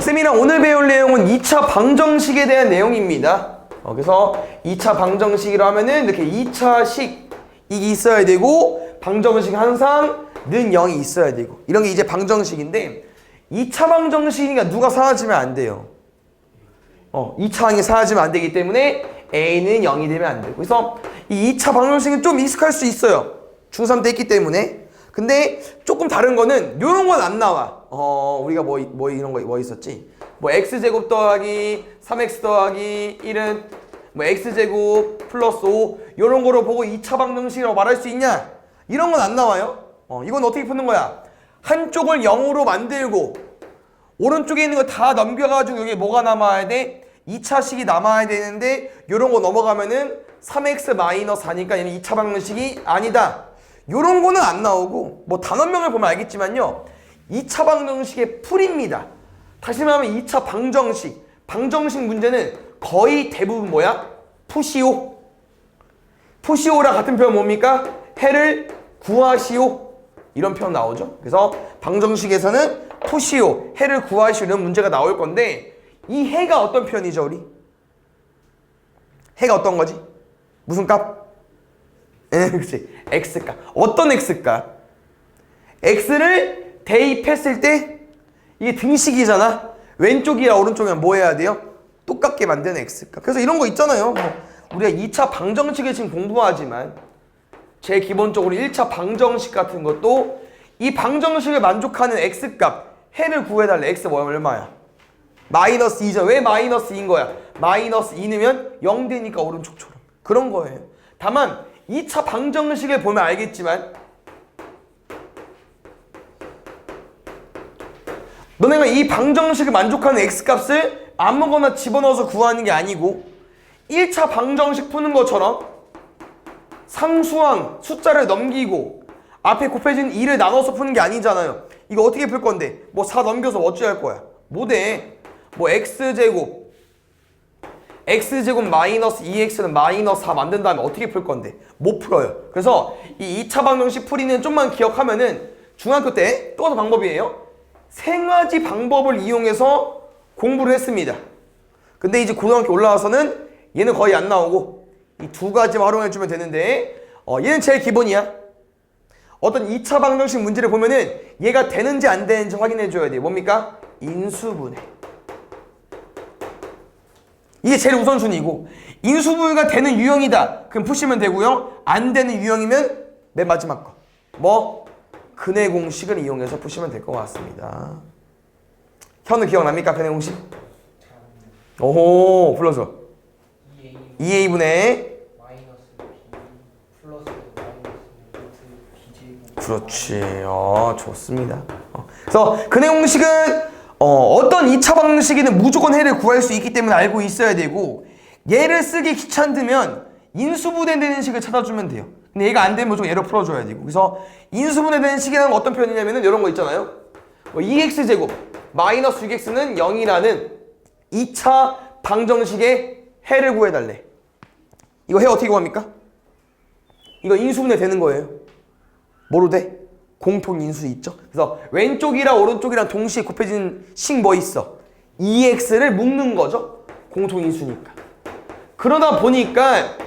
쌤이랑 오늘 배울 내용은 2차 방정식에 대한 내용입니다. 그래서 2차 방정식이라 하면은 이렇게 2차식 이게 있어야 되고 방정식 항상 는 0이 있어야 되고 이런 게 이제 방정식인데 2차 방정식이니까 누가 사라지면 안 돼요. 2차 항이 사라지면 안 되기 때문에 a는 0이 되면 안 되고 그래서 이 2차 방정식은 좀 익숙할 수 있어요. 중3 때 했기 때문에. 근데 조금 다른 거는 요런 건 안 나와. 우리가 뭐 이런 거 뭐 있었지? 뭐 x제곱 더하기 3x 더하기 1은 뭐 x제곱 플러스 5 요런 거로 보고 2차 방정식이라고 말할 수 있냐? 이런 건 안 나와요. 이건 어떻게 푸는 거야? 한쪽을 0으로 만들고 오른쪽에 있는 거 다 넘겨가지고 여기 뭐가 남아야 돼? 2차식이 남아야 되는데 요런 거 넘어가면은 3x-4니까 얘는 2차 방정식이 아니다. 요런 거는 안 나오고 뭐 단원명을 보면 알겠지만요. 2차 방정식의 풀입니다. 다시 말하면 2차 방정식 문제는 거의 대부분 뭐야? 푸시오. 푸시오랑 같은 표현 뭡니까? 해를 구하시오. 이런 표현 나오죠. 그래서 방정식에서는 푸시오, 해를 구하시오 이런 문제가 나올 건데 이 해가 어떤 표현이죠, 우리? 해가 어떤 거지? 무슨 값? 그렇지. x값. 어떤 x값? x를 대입했을 때 이게 등식이잖아. 왼쪽이랑 오른쪽이랑 뭐 해야 돼요? 똑같게 만드는 x값. 그래서 이런 거 있잖아요. 우리가 2차 방정식을 지금 공부하지만 제일 기본적으로 1차 방정식 같은 것도 이 방정식을 만족하는 x값 해를 구해달래. x 얼마야? 마이너스 2죠. 왜 마이너스 2인 거야? 마이너스 2 넣으면 0 되니까 오른쪽처럼. 그런 거예요. 다만 2차 방정식을 보면 알겠지만 너네가 이 방정식을 만족하는 x값을 아무거나 집어넣어서 구하는 게 아니고 1차 방정식 푸는 것처럼 상수항 숫자를 넘기고 앞에 곱해진 2를 나눠서 푸는 게 아니잖아요. 이거 어떻게 풀 건데? 뭐 4 넘겨서 어찌 할 거야? 못해. 뭐 x제곱 마이너스 2x는 마이너스 4 만든 다음에 어떻게 풀 건데? 못 풀어요. 그래서 이 2차 방정식 풀이는 좀만 기억하면은 중학교 때 또 어떤 방법이에요? 세 가지 방법을 이용해서 공부를 했습니다. 근데 이제 고등학교 올라와서는 얘는 거의 안 나오고 이 두 가지만 활용해주면 되는데 얘는 제일 기본이야. 어떤 2차 방정식 문제를 보면은 얘가 되는지 안 되는지 확인해줘야 돼요. 뭡니까? 인수분해. 이게 제일 우선순위고 인수분해가 되는 유형이다. 그럼 푸시면 되고요. 안 되는 유형이면 맨 마지막 거. 뭐? 근해 공식을 이용해서 푸시면 될 것 같습니다. 현우 기억납니까? 근해 공식? 오호, 불러서 2a분의 마이너스 b 플러스 마이너스 b제곱. 그렇지. 좋습니다. 그래서 근해 공식은 어떤 2차 방정식에는 무조건 해를 구할 수 있기 때문에 알고 있어야 되고 얘를 쓰기 귀찮으면 인수분해되는 식을 찾아주면 돼요. 근데 얘가 안 되면 무조건 얘로 풀어줘야 되고 그래서 인수분해되는 식이라는 건 어떤 표현이냐면은 이런 거 있잖아요. 2x제곱 마이너스 6x는 0이라는 2차 방정식의 해를 구해달래. 이거 해 어떻게 구합니까? 이거 인수분해 되는 거예요. 뭐로 돼? 공통인수 있죠? 그래서 왼쪽이랑 오른쪽이랑 동시에 곱해진 식 뭐 있어? 2x를 묶는 거죠? 공통인수니까. 그러다 보니까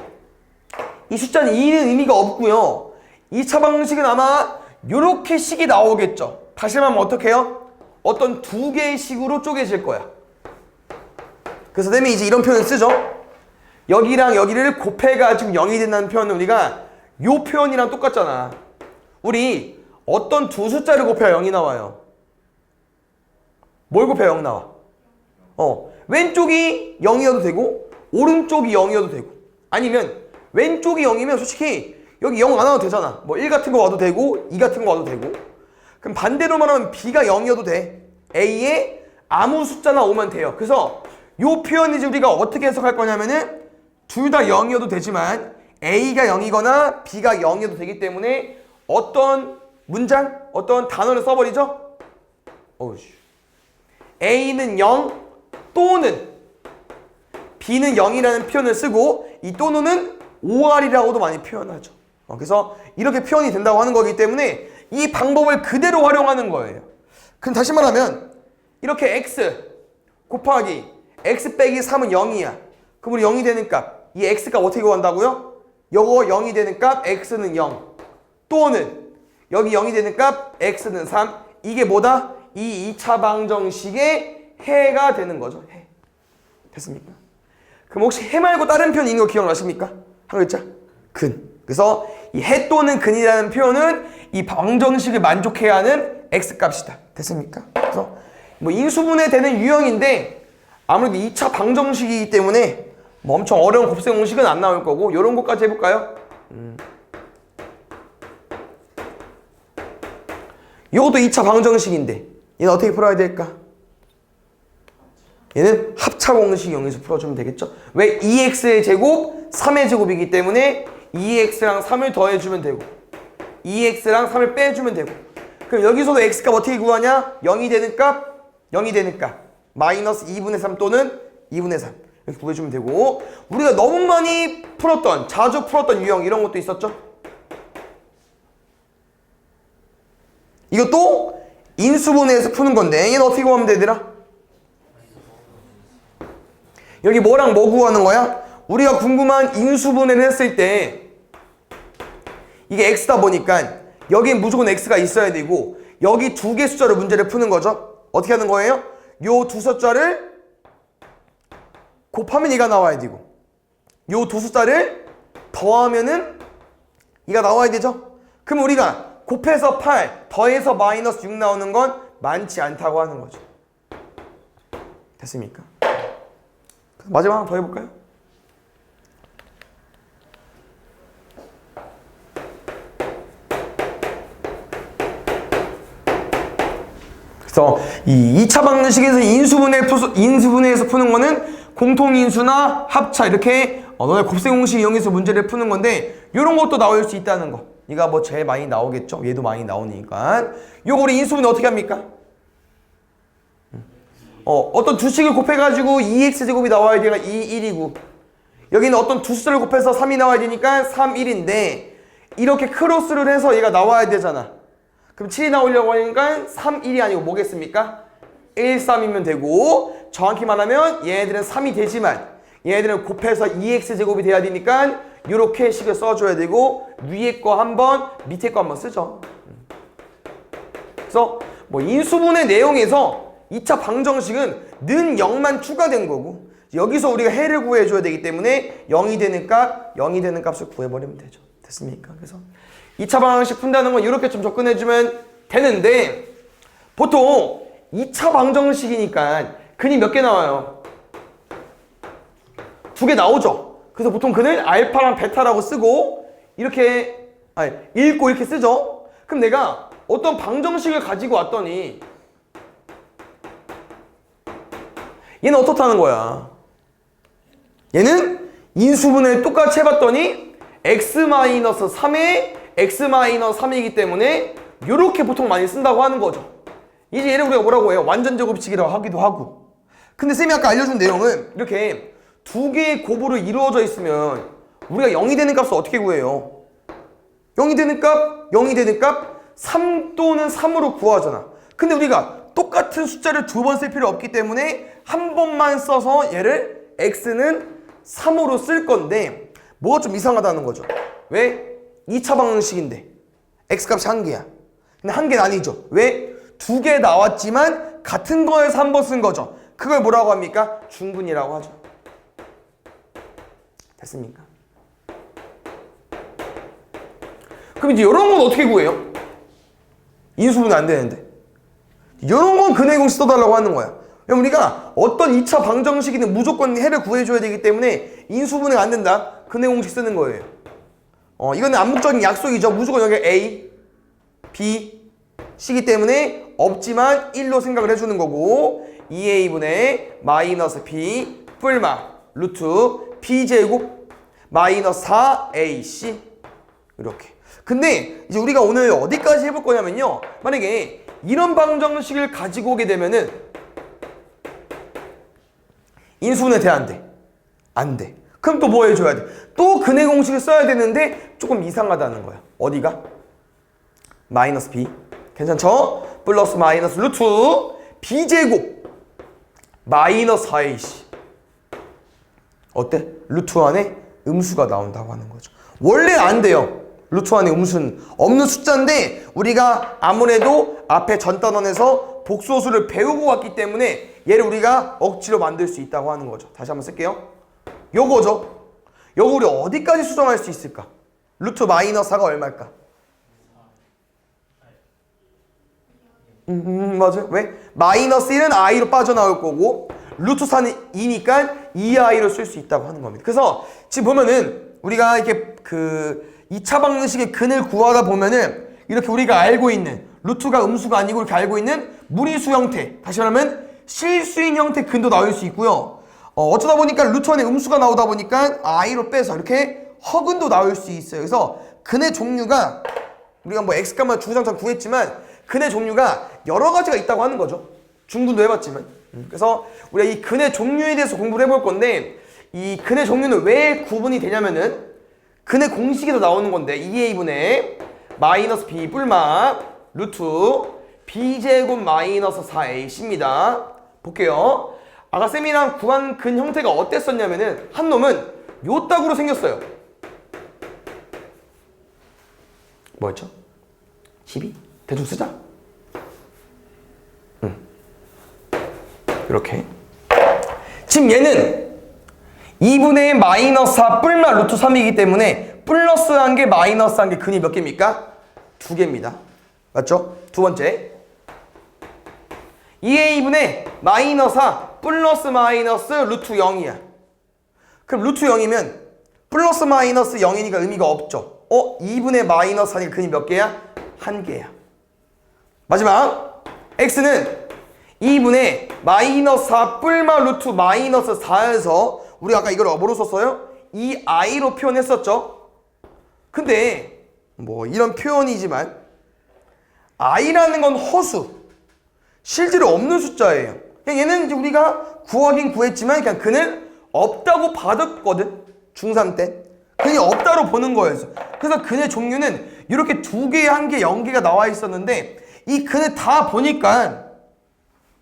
이 숫자는 2는 의미가 없고요. 2차 방정식은 아마 이렇게 식이 나오겠죠. 다시 말하면 어떻게 해요? 어떤 두 개의 식으로 쪼개질 거야. 그래서 쌤이 이제 이런 표현을 쓰죠. 여기랑 여기를 곱해가지고 0이 된다는 표현은 우리가 요 표현이랑 똑같잖아. 우리 어떤 두 숫자를 곱해야 0이 나와요? 뭘 곱해야 0 나와? 왼쪽이 0이어도 되고 오른쪽이 0이어도 되고 아니면 왼쪽이 0이면 솔직히 여기 0 안 와도 되잖아. 뭐 1 같은 거 와도 되고 2 같은 거 와도 되고 그럼 반대로 말하면 B가 0이어도 돼. A에 아무 숫자나 오면 돼요. 그래서 요 표현 이제 우리가 어떻게 해석할 거냐면은 둘 다 0이어도 되지만 A가 0이거나 B가 0이어도 되기 때문에 어떤 문장, 어떤 단어를 써버리죠? A는 0 또는 B는 0이라는 표현을 쓰고 이 또는은 OR이라고도 많이 표현하죠. 그래서 이렇게 표현이 된다고 하는 거기 때문에 이 방법을 그대로 활용하는 거예요. 그럼 다시 말하면 이렇게 X 곱하기 x 빼기 3은 0이야. 그럼 우리 0이 되는 값, 이 x값 어떻게 구한다고요? 요거 0이 되는 값 x는 0 또는 여기 0이 되는 값 x는 3. 이게 뭐다? 이 2차 방정식의 해가 되는 거죠. 해. 됐습니까? 그럼 혹시 해 말고 다른 표현 있는 거 기억나십니까? 한 글자? 근. 그래서 이 해 또는 근이라는 표현은 이 방정식을 만족해야 하는 x값이다. 됐습니까? 그래서 뭐 인수분해 되는 유형인데 아무래도 2차 방정식이기 때문에 뭐 엄청 어려운 곱셈 공식은 안 나올 거고 이런 것까지 해볼까요? 이것도 2차 방정식인데 얘는 어떻게 풀어야 될까? 얘는 합차 공식 이용해서 풀어주면 되겠죠? 왜? 2x의 제곱 3의 제곱이기 때문에 2x랑 3을 더해주면 되고 2x랑 3을 빼주면 되고 그럼 여기서도 x값 어떻게 구하냐? 0이 되는 값 마이너스 2분의 3 또는 2분의 3 이렇게 구해주면 되고 우리가 너무 많이 풀었던 자주 풀었던 유형 이런 것도 있었죠? 이것도 인수분해에서 푸는 건데 얘는 어떻게 구하면 되더라? 여기 뭐랑 뭐 구하는 거야? 우리가 궁금한 인수분해를 했을 때 이게 x다 보니까 여기엔 무조건 x가 있어야 되고 여기 두 개 숫자로 문제를 푸는 거죠. 어떻게 하는 거예요? 요 두 숫자를 곱하면 이가 나와야 되고 요 두 숫자를 더하면은 이가 나와야 되죠. 그럼 우리가 곱해서 8 더해서 마이너스 6 나오는 건 많지 않다고 하는 거죠. 됐습니까? 마지막 하나 더 해볼까요? 그래서 이 2차 방정식에서 인수분해에서 푸는 거는 공통인수나 합차 이렇게 너네 곱셈 공식 이용해서 문제를 푸는 건데 이런 것도 나올 수 있다는 거. 이가 뭐 제일 많이 나오겠죠. 얘도 많이 나오니까. 요거 우리 인수분해 어떻게 합니까? 어떤 두 식을 곱해가지고 2x제곱이 나와야 되니까 2, 1이고 여기는 어떤 두 숫자를 곱해서 3이 나와야 되니까 3, 1인데 이렇게 크로스를 해서 얘가 나와야 되잖아. 그럼 7이 나오려고 하니까 3, 1이 아니고 뭐겠습니까? 1, 3이면 되고 정확히 말하면 얘네들은 3이 되지만 얘네들은 곱해서 2x제곱이 돼야 되니까 이렇게 식을 써줘야 되고 위에 거 한 번, 밑에 거 한 번 쓰죠. 그래서 뭐 인수분해 내용에서 2차 방정식은 는 0만 추가된 거고 여기서 우리가 해를 구해줘야 되기 때문에 0이 되는 값을 구해버리면 되죠. 됐습니까? 그래서 2차 방정식 푼다는 건 이렇게 좀 접근해주면 되는데 보통 2차 방정식이니까 근이 몇 개 나와요? 2개 나오죠. 그래서 보통 근을 알파랑 베타라고 쓰고 이렇게 읽고 이렇게 쓰죠. 그럼 내가 어떤 방정식을 가지고 왔더니 얘는 어떻다는 거야? 얘는 인수분해를 똑같이 해봤더니 x-3에 x-3이기 때문에 이렇게 보통 많이 쓴다고 하는 거죠. 이제 얘를 우리가 뭐라고 해요? 완전제곱식이라고 하기도 하고. 근데 쌤이 아까 알려준 내용은 이렇게 두 개의 곱으로 이루어져 있으면 우리가 0이 되는 값을 어떻게 구해요? 0이 되는 값 3 또는 3으로 구하잖아. 근데 우리가 똑같은 숫자를 두 번 쓸 필요 없기 때문에 한 번만 써서 얘를 x는 3으로 쓸 건데 뭐가 좀 이상하다는 거죠. 왜? 2차 방정식인데 x값이 1개야. 근데 1개는 아니죠. 왜? 2개 나왔지만 같은 거에서 한 번 쓴 거죠. 그걸 뭐라고 합니까? 중분이라고 하죠. 됐습니까? 그럼 이제 이런 건 어떻게 구해요? 인수분해 안 되는데 이런 건 근해 공식 써달라고 하는 거야. 그럼 우리가 어떤 2차 방정식이든 무조건 해를 구해줘야 되기 때문에 인수분해가 안 된다. 근해 공식 쓰는 거예요. 이거는 암묵적인 약속이죠. 무조건 여기 A, B, C이기 때문에 없지만 1로 생각을 해주는 거고 2A분의 마이너스 B 뿔마 루트 B제곱 마이너스 4AC 이렇게. 근데 이제 우리가 오늘 어디까지 해볼 거냐면요. 만약에 이런 방정식을 가지고 오게 되면은 인수분해 돼? 안 돼? 안 돼. 그럼 또 뭐 해줘야 돼? 또 근해 공식을 써야 되는데 조금 이상하다는 거야. 어디가? 마이너스 B 괜찮죠? 플러스 마이너스 루트 B제곱 마이너스 4ac. 어때? 루트 안에 음수가 나온다고 하는 거죠. 원래 안 돼요. 루트 안에 음수는 없는 숫자인데 우리가 아무래도 앞에 전 단원에서 복소수를 배우고 왔기 때문에 얘를 우리가 억지로 만들 수 있다고 하는 거죠. 다시 한번 쓸게요. 요거죠. 요거 우리 어디까지 수정할 수 있을까? 루트 마이너스 4가 얼마일까? 맞아요. 왜? 마이너스 1은 i로 빠져나올 거고 루트 4는 2니까 2i로 쓸 수 있다고 하는 겁니다. 그래서 지금 보면은 우리가 이렇게 그 2차 방정식의 근을 구하다 보면은 이렇게 우리가 알고 있는 루트가 음수가 아니고 이렇게 알고 있는 무리수 형태, 다시 말하면 실수인 형태 근도 나올 수 있고요. 어쩌다 보니까 루트 안에 음수가 나오다 보니까 i로 빼서 이렇게 허근도 나올 수 있어요. 그래서 근의 종류가 우리가 뭐 x값만 주구장창 구했지만 근의 종류가 여러 가지가 있다고 하는 거죠. 중분도 해봤지만. 그래서 우리가 이 근의 종류에 대해서 공부를 해볼 건데 이 근의 종류는 왜 구분이 되냐면은 근의 공식에서 나오는 건데 2a분의 마이너스 b 뿔마 루트 b제곱 마이너스 4ac입니다. 볼게요. 아까 쌤이랑 구한 근 형태가 어땠었냐면은 한 놈은 요 딱으로 생겼어요. 뭐였죠? 12? 대충 쓰자. 이렇게. 지금 얘는 2분의 마이너스 4 뿔마 루트 3이기 때문에 플러스 한 개 마이너스 한 개 근이 몇 개입니까? 2개입니다. 맞죠? 두 번째 2a분의 마이너스 4 플러스 마이너스 루트 0이야. 그럼 루트 0이면 플러스 마이너스 0이니까 의미가 없죠. 2분의 마이너스 하니까 근이 몇 개야? 1개야. 마지막 x는 2분의 마이너스 4 뿔마 루트 마이너스 4에서 우리 아까 이걸 뭐로 썼어요? 2i로 표현했었죠. 근데 뭐 이런 표현이지만 i라는 건 허수, 실제로 없는 숫자예요. 그냥 얘는 이제 우리가 구하긴 구했지만 그냥 근을 없다고 받았거든. 중3 때 근이 없다로 보는 거였어. 그래서 근의 종류는 이렇게 2개, 1개, 0개가 나와 있었는데 이 근을 다 보니까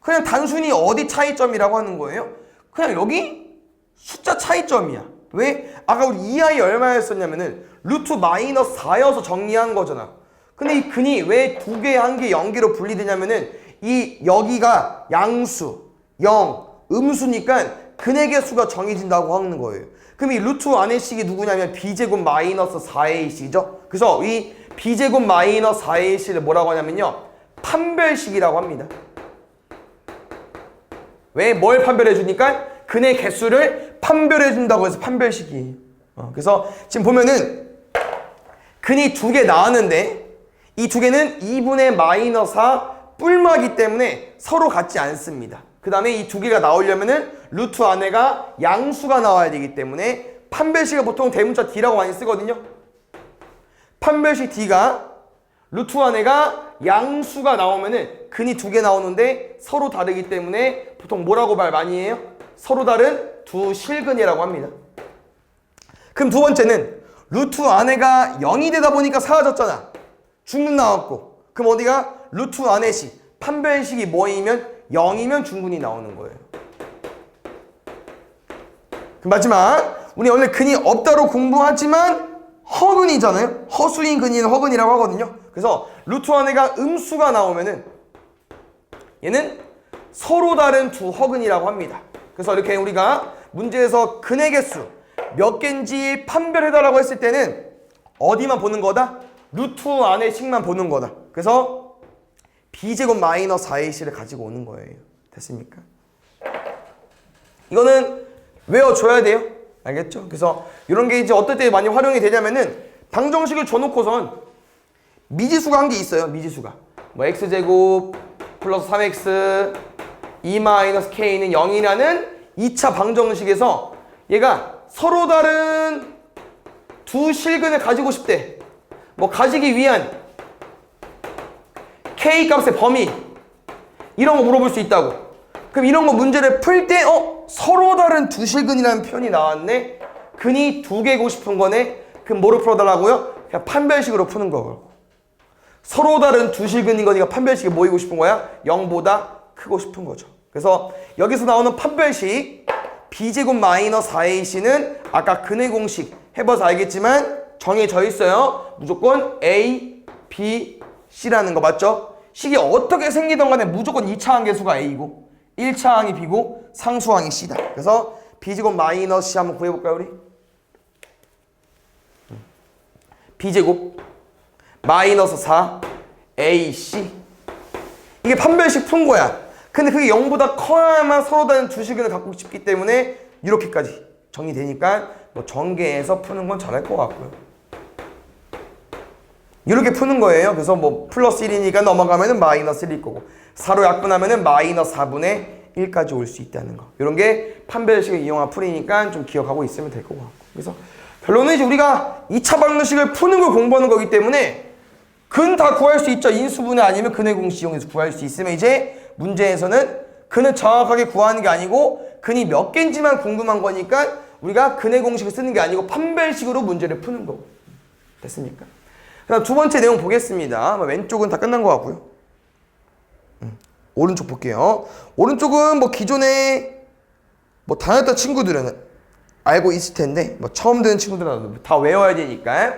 그냥 단순히 어디 차이점이라고 하는 거예요? 그냥 여기 숫자 차이점이야. 왜? 아까 우리 2i 얼마였었냐면은 루트 마이너스 4여서 정리한 거잖아. 근데 이 근이 왜 2개, 1개, 0개로 분리되냐면은 이 여기가 양수, 0, 음수니까 근의 개수가 정해진다고 하는 거예요. 그럼 이 루트 안의 식이 누구냐면 b제곱 마이너스 4ac죠. 그래서 이 b제곱 마이너스 4ac를 뭐라고 하냐면요, 판별식이라고 합니다. 왜? 뭘 판별해 주니까? 근의 개수를 판별해 준다고 해서 판별식이에요. 그래서 지금 보면은 근이 2개 나왔는데 이 2개는 2분의 마이너스 4 뿔마기 때문에 서로 같지 않습니다. 그 다음에 이 2개가 나오려면은 루트 안에가 양수가 나와야 되기 때문에 판별식을 보통 대문자 D라고 많이 쓰거든요. 판별식 D가 루트 안에가 양수가 나오면은 근이 2개 나오는데 서로 다르기 때문에 보통 뭐라고 말 많이 해요? 서로 다른 두 실근이라고 합니다. 그럼 두 번째는 루트 안에가 0이 되다 보니까 사라졌잖아. 중근 나왔고. 그럼 어디가? 루트 안의 식. 판별식이 뭐이면 0이면 중근이 나오는 거예요. 그럼 마지막 우리 원래 근이 없다로 공부하지만 허근이잖아요. 허수인 근이는 허근이라고 하거든요. 그래서 루트 안에가 음수가 나오면은 얘는 서로 다른 두 허근이라고 합니다. 그래서 이렇게 우리가 문제에서 근의 개수 몇 개인지 판별해달라고 했을 때는 어디만 보는 거다? 루트 안의 식만 보는 거다. 그래서 b제곱 마이너스 4ac를 가지고 오는 거예요. 됐습니까? 이거는 외워줘야 돼요. 알겠죠? 그래서 이런 게 이제 어떨 때 많이 활용이 되냐면은 방정식을 줘놓고선 미지수가 한 개 있어요. 미지수가 뭐 x제곱 플러스 3x 2-k는 0이라는 2차 방정식에서 얘가 서로 다른 두 실근을 가지고 싶대. 뭐 가지기 위한 k 값의 범위 이런 거 물어볼 수 있다고. 그럼 이런 거 문제를 풀 때 서로 다른 두 실근이라는 표현이 나왔네. 근이 2개고 싶은 거네. 그럼 뭐로 풀어달라고요? 그냥 판별식으로 푸는 거고. 서로 다른 두 실근인 거니까 판별식이 뭐이고 싶은 거야? 0보다 크고 싶은 거죠. 그래서 여기서 나오는 판별식 b제곱 마이너스 4ac는 아까 근의 공식 해봐서 알겠지만 정해져 있어요. 무조건 a, b, c라는 거 맞죠? 식이 어떻게 생기던 간에 무조건 2차 항계수가 a이고 1차 항이 b고 상수항이 c다. 그래서 b제곱 마이너스 c 한번 구해볼까요 우리? b제곱 마이너스 4 ac 이게 판별식 푼 거야. 근데 그게 0보다 커야만 서로 다른 두 식을 갖고 싶기 때문에 이렇게까지 정리되니까 뭐 전개해서 푸는 건 잘할 것 같고요. 이렇게 푸는 거예요. 그래서 뭐 플러스 1이니까 넘어가면은 마이너스 1일 거고 4로 약분하면은 마이너스 4분의 1까지 올 수 있다는 거. 이런 게 판별식을 이용한 풀이니까 좀 기억하고 있으면 될 것 같고. 그래서 결론은 이제 우리가 2차 방정식을 푸는 걸 공부하는 거기 때문에 근 다 구할 수 있죠. 인수분해 아니면 근의 공식 이용해서 구할 수 있으면 이제 문제에서는 근을 정확하게 구하는 게 아니고 근이 몇 개인지만 궁금한 거니까 우리가 근의 공식을 쓰는 게 아니고 판별식으로 문제를 푸는 거고. 됐습니까? 그다음 두 번째 내용 보겠습니다. 왼쪽은 다 끝난 것 같고요. 오른쪽 볼게요. 오른쪽은 뭐 기존에 뭐 다녔던 친구들은 알고 있을 텐데 뭐 처음 듣는 친구들은 다 외워야 되니까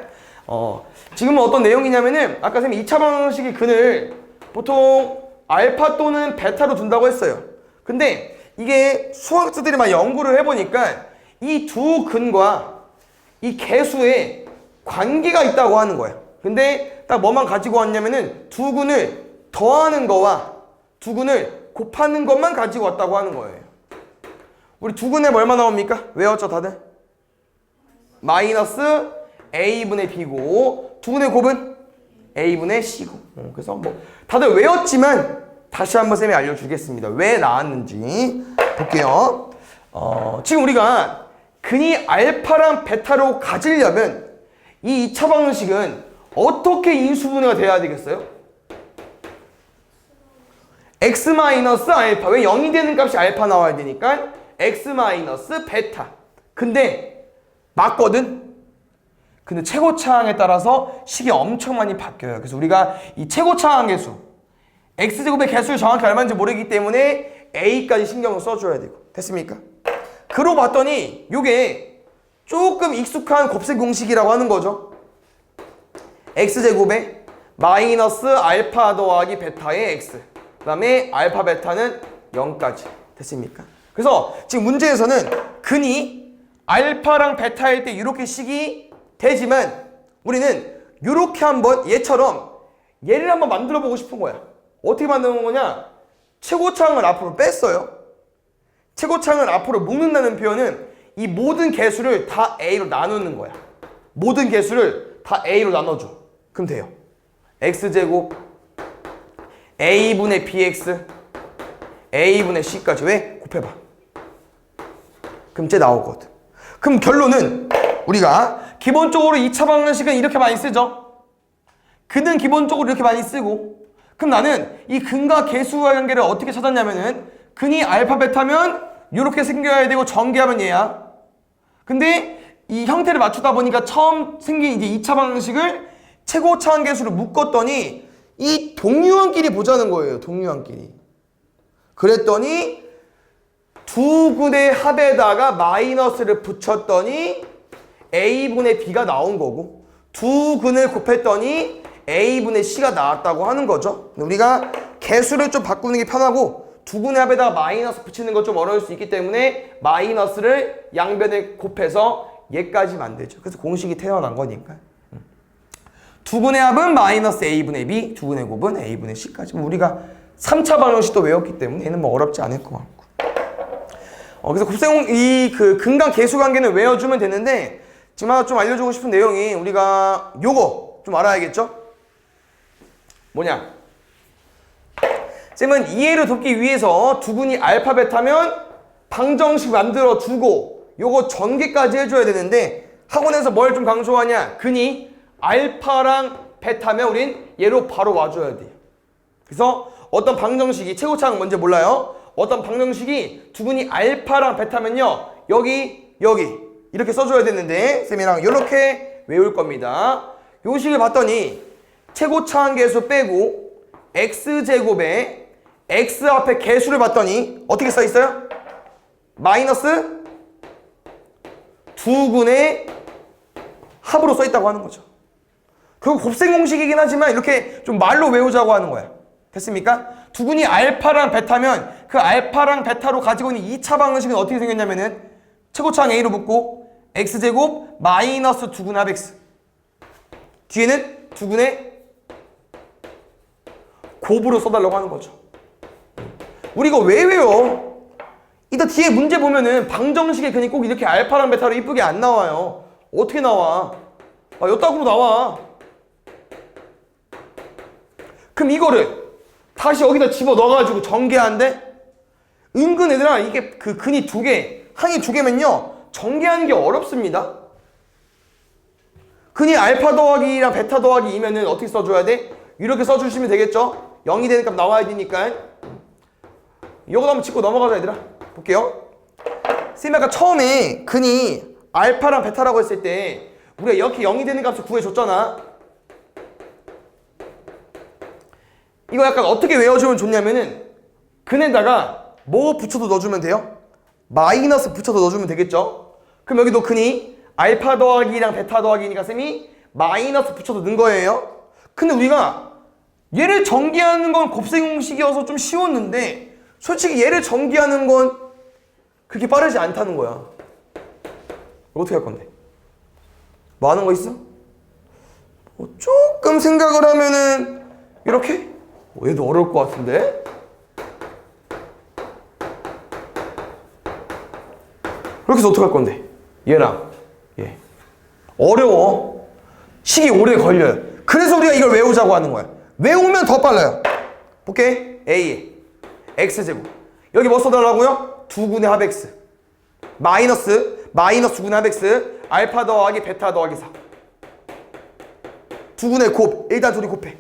지금은 어떤 내용이냐면은 아까 선생님이 2차 방정식의 근을 보통 알파 또는 베타로 둔다고 했어요. 근데 이게 수학자들이 막 연구를 해보니까 이 두 근과 이 개수에 관계가 있다고 하는 거예요. 근데 딱 뭐만 가지고 왔냐면은 두 근을 더하는 거와 두 근을 곱하는 것만 가지고 왔다고 하는 거예요. 우리 두 근에 얼마 나옵니까? 외웠죠 다들? 마이너스 a분의 b고 두 근의 곱은 a분의 c고 그래서 뭐 다들 외웠지만 다시 한번 쌤이 알려주겠습니다. 왜 나왔는지 볼게요. 지금 우리가 근이 알파랑 베타로 가지려면 이 2차 방정식은 어떻게 인수분해가 돼야 되겠어요? x 마이너스 알파. 왜 0이 되는 값이 알파 나와야 되니까 x 마이너스 베타. 근데 맞거든? 근데 최고차항에 따라서 식이 엄청 많이 바뀌어요. 그래서 우리가 이 최고차항 개수 x제곱의 개수를 정확히 얼마인지 모르기 때문에 a까지 신경을 써줘야 되고. 됐습니까? 그러고 봤더니 요게 조금 익숙한 곱셈 공식이라고 하는 거죠. x제곱에 마이너스 알파 더하기 베타의 x 그 다음에 알파 베타는 0까지. 됐습니까? 그래서 지금 문제에서는 근이 알파랑 베타일 때 이렇게 식이 되지만 우리는 이렇게 한번 얘처럼 얘를 한번 만들어 보고 싶은 거야. 어떻게 만드는 거냐? 최고차항을 앞으로 뺐어요. 최고차항을 앞으로 묶는다는 표현은 이 모든 개수를 다 a로 나누는 거야. 모든 개수를 다 a로 나눠줘. 그럼 돼요. x제곱 a분의 bx a분의 c까지. 왜? 곱해봐. 그럼 이제 나오거든. 그럼 결론은 우리가 기본적으로 2차 방정식은 이렇게 많이 쓰죠. 근은 기본적으로 이렇게 많이 쓰고 그럼 나는 이 근과 개수와 관계를 어떻게 찾았냐면은 근이 알파 베타면 이렇게 생겨야 되고 전개하면 얘야. 근데 이 형태를 맞추다 보니까 처음 생긴 이제 2차 방정식을 최고차항 개수로 묶었더니 이 동류항끼리 보자는 거예요. 동류항끼리. 그랬더니 두 근의 합에다가 마이너스를 붙였더니 a분의 b가 나온 거고 두 근을 곱했더니 a분의 c가 나왔다고 하는 거죠. 우리가 개수를 좀 바꾸는 게 편하고 두 근의 합에다가 마이너스 붙이는 건 좀 어려울 수 있기 때문에 마이너스를 양변에 곱해서 얘까지 만들죠. 그래서 공식이 태어난 거니까. 두 근의 합은 마이너스 a분의 b, 두 근의 곱은 a분의 c까지. 우리가 3차 방정식도 외웠기 때문에 얘는 뭐 어렵지 않을 것 같고. 그래서 곱셈 그 근간 개수 관계는 외워주면 되는데 지금 하나 좀 알려주고 싶은 내용이 우리가 요거 좀 알아야겠죠? 뭐냐? 쌤은 이해를 돕기 위해서 두 근이 알파 베타면 방정식 만들어 주고 요거 전개까지 해줘야 되는데 학원에서 뭘 좀 강조하냐? 근이 알파랑 베타면 우린 얘로 바로 와줘야 돼요. 그래서 어떤 방정식이 최고차항 뭔지 몰라요? 어떤 방정식이 두 근이 알파랑 베타면요 여기 이렇게 써줘야 되는데 쌤이랑 이렇게 외울 겁니다. 요 식을 봤더니 최고차항 계수 빼고 x제곱에 x 앞에 개수를 봤더니 어떻게 써 있어요? 마이너스 2군의 합으로 써 있다고 하는 거죠. 결국 곱셈 공식이긴 하지만 이렇게 좀 말로 외우자고 하는 거야. 됐습니까? 두군이 알파랑 베타면 그 알파랑 베타로 가지고 있는 2차 방정식은 어떻게 생겼냐면은 최고차항 a로 붙고 x제곱 마이너스 2군 합 x, 뒤에는 2군의 곱으로 써달라고 하는 거죠. 우리 이거 왜 외워? 이따 뒤에 문제 보면은 방정식의 근이 꼭 이렇게 알파랑 베타로 이쁘게 안 나와요. 어떻게 나와? 요따구로 나와. 그럼 이거를 다시 여기다 집어 넣어가지고 전개하는데 은근 얘들아 이게 그 근이 두 개, 항이 두 개면요 전개하는 게 어렵습니다. 근이 알파 더하기랑 베타 더하기 2면은 어떻게 써줘야 돼? 이렇게 써주시면 되겠죠? 0이 되는 값 나와야 되니까. 이거도 한번 짚고 넘어가자 얘들아. 볼게요. 쌤이 아까 처음에 근이 알파랑 베타라고 했을 때 우리가 이렇게 0이 되는 값을 구해줬잖아. 이거 약간 어떻게 외워주면 좋냐면은 근에다가 뭐 붙여도 넣어주면 돼요? 마이너스 붙여서 넣어주면 되겠죠? 그럼 여기도 근이 알파 더하기랑 베타 더하기니까 쌤이 마이너스 붙여서 넣은 거예요. 근데 우리가 얘를 전개하는 건 곱셈 공식이어서 좀 쉬웠는데 솔직히 얘를 전개하는 건 그렇게 빠르지 않다는 거야. 어떻게 할 건데? 뭐 하는 거 있어? 조금 생각을 하면은 이렇게? 얘도 어려울 것 같은데? 이렇게 해서 어떻게 할 건데? 얘랑 얘 어려워. 시기 오래 걸려요. 그래서 우리가 이걸 외우자고 하는 거야. 외우면 더 빨라요. 볼게. A x제곱 여기 뭐 써달라고요? 2군의 합 x 마이너스 2군의 합 x 알파 더하기 베타 더하기 4 2군의 곱 일단 둘이 곱해.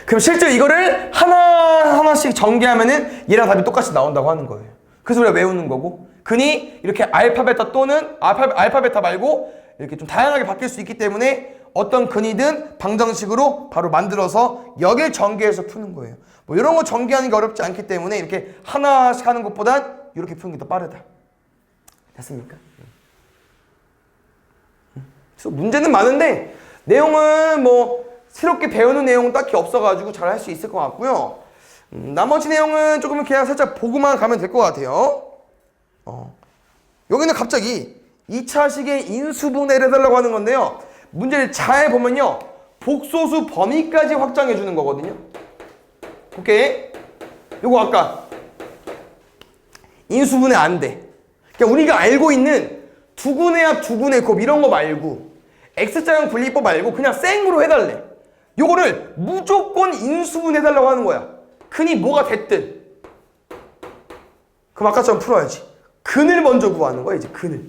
그럼 실제 이거를 하나하나씩 전개하면은 얘랑 답이 똑같이 나온다고 하는 거예요. 그래서 우리가 외우는 거고 근이 이렇게 알파 베타 또는 알파 베타 말고 이렇게 좀 다양하게 바뀔 수 있기 때문에 어떤 근이든 방정식으로 바로 만들어서 여길 전개해서 푸는 거예요. 뭐 이런 거 전개하는 게 어렵지 않기 때문에 이렇게 하나씩 하는 것보단 이렇게 푸는 게 더 빠르다. 됐습니까? 그래서 문제는 많은데 내용은 뭐 새롭게 배우는 내용은 딱히 없어가지고 잘 할 수 있을 것 같고요. 나머지 내용은 조금 그냥 살짝 보고만 가면 될 것 같아요. 여기는 갑자기 2차식의 인수분해를 해달라고 하는 건데요. 문제를 잘 보면요. 복소수 범위까지 확장해 주는 거거든요. 오케이? 요거 아까 인수분해 안 돼. 그러니까 우리가 알고 있는 두군의 합, 두군의 곱 이런 거 말고 X자형 분리법 말고 그냥 생으로 해달래. 요거를 무조건 인수분해 해달라고 하는 거야. 근이 뭐가 됐든. 그럼 아까처럼 풀어야지. 근을 먼저 구하는 거야 이제 근을.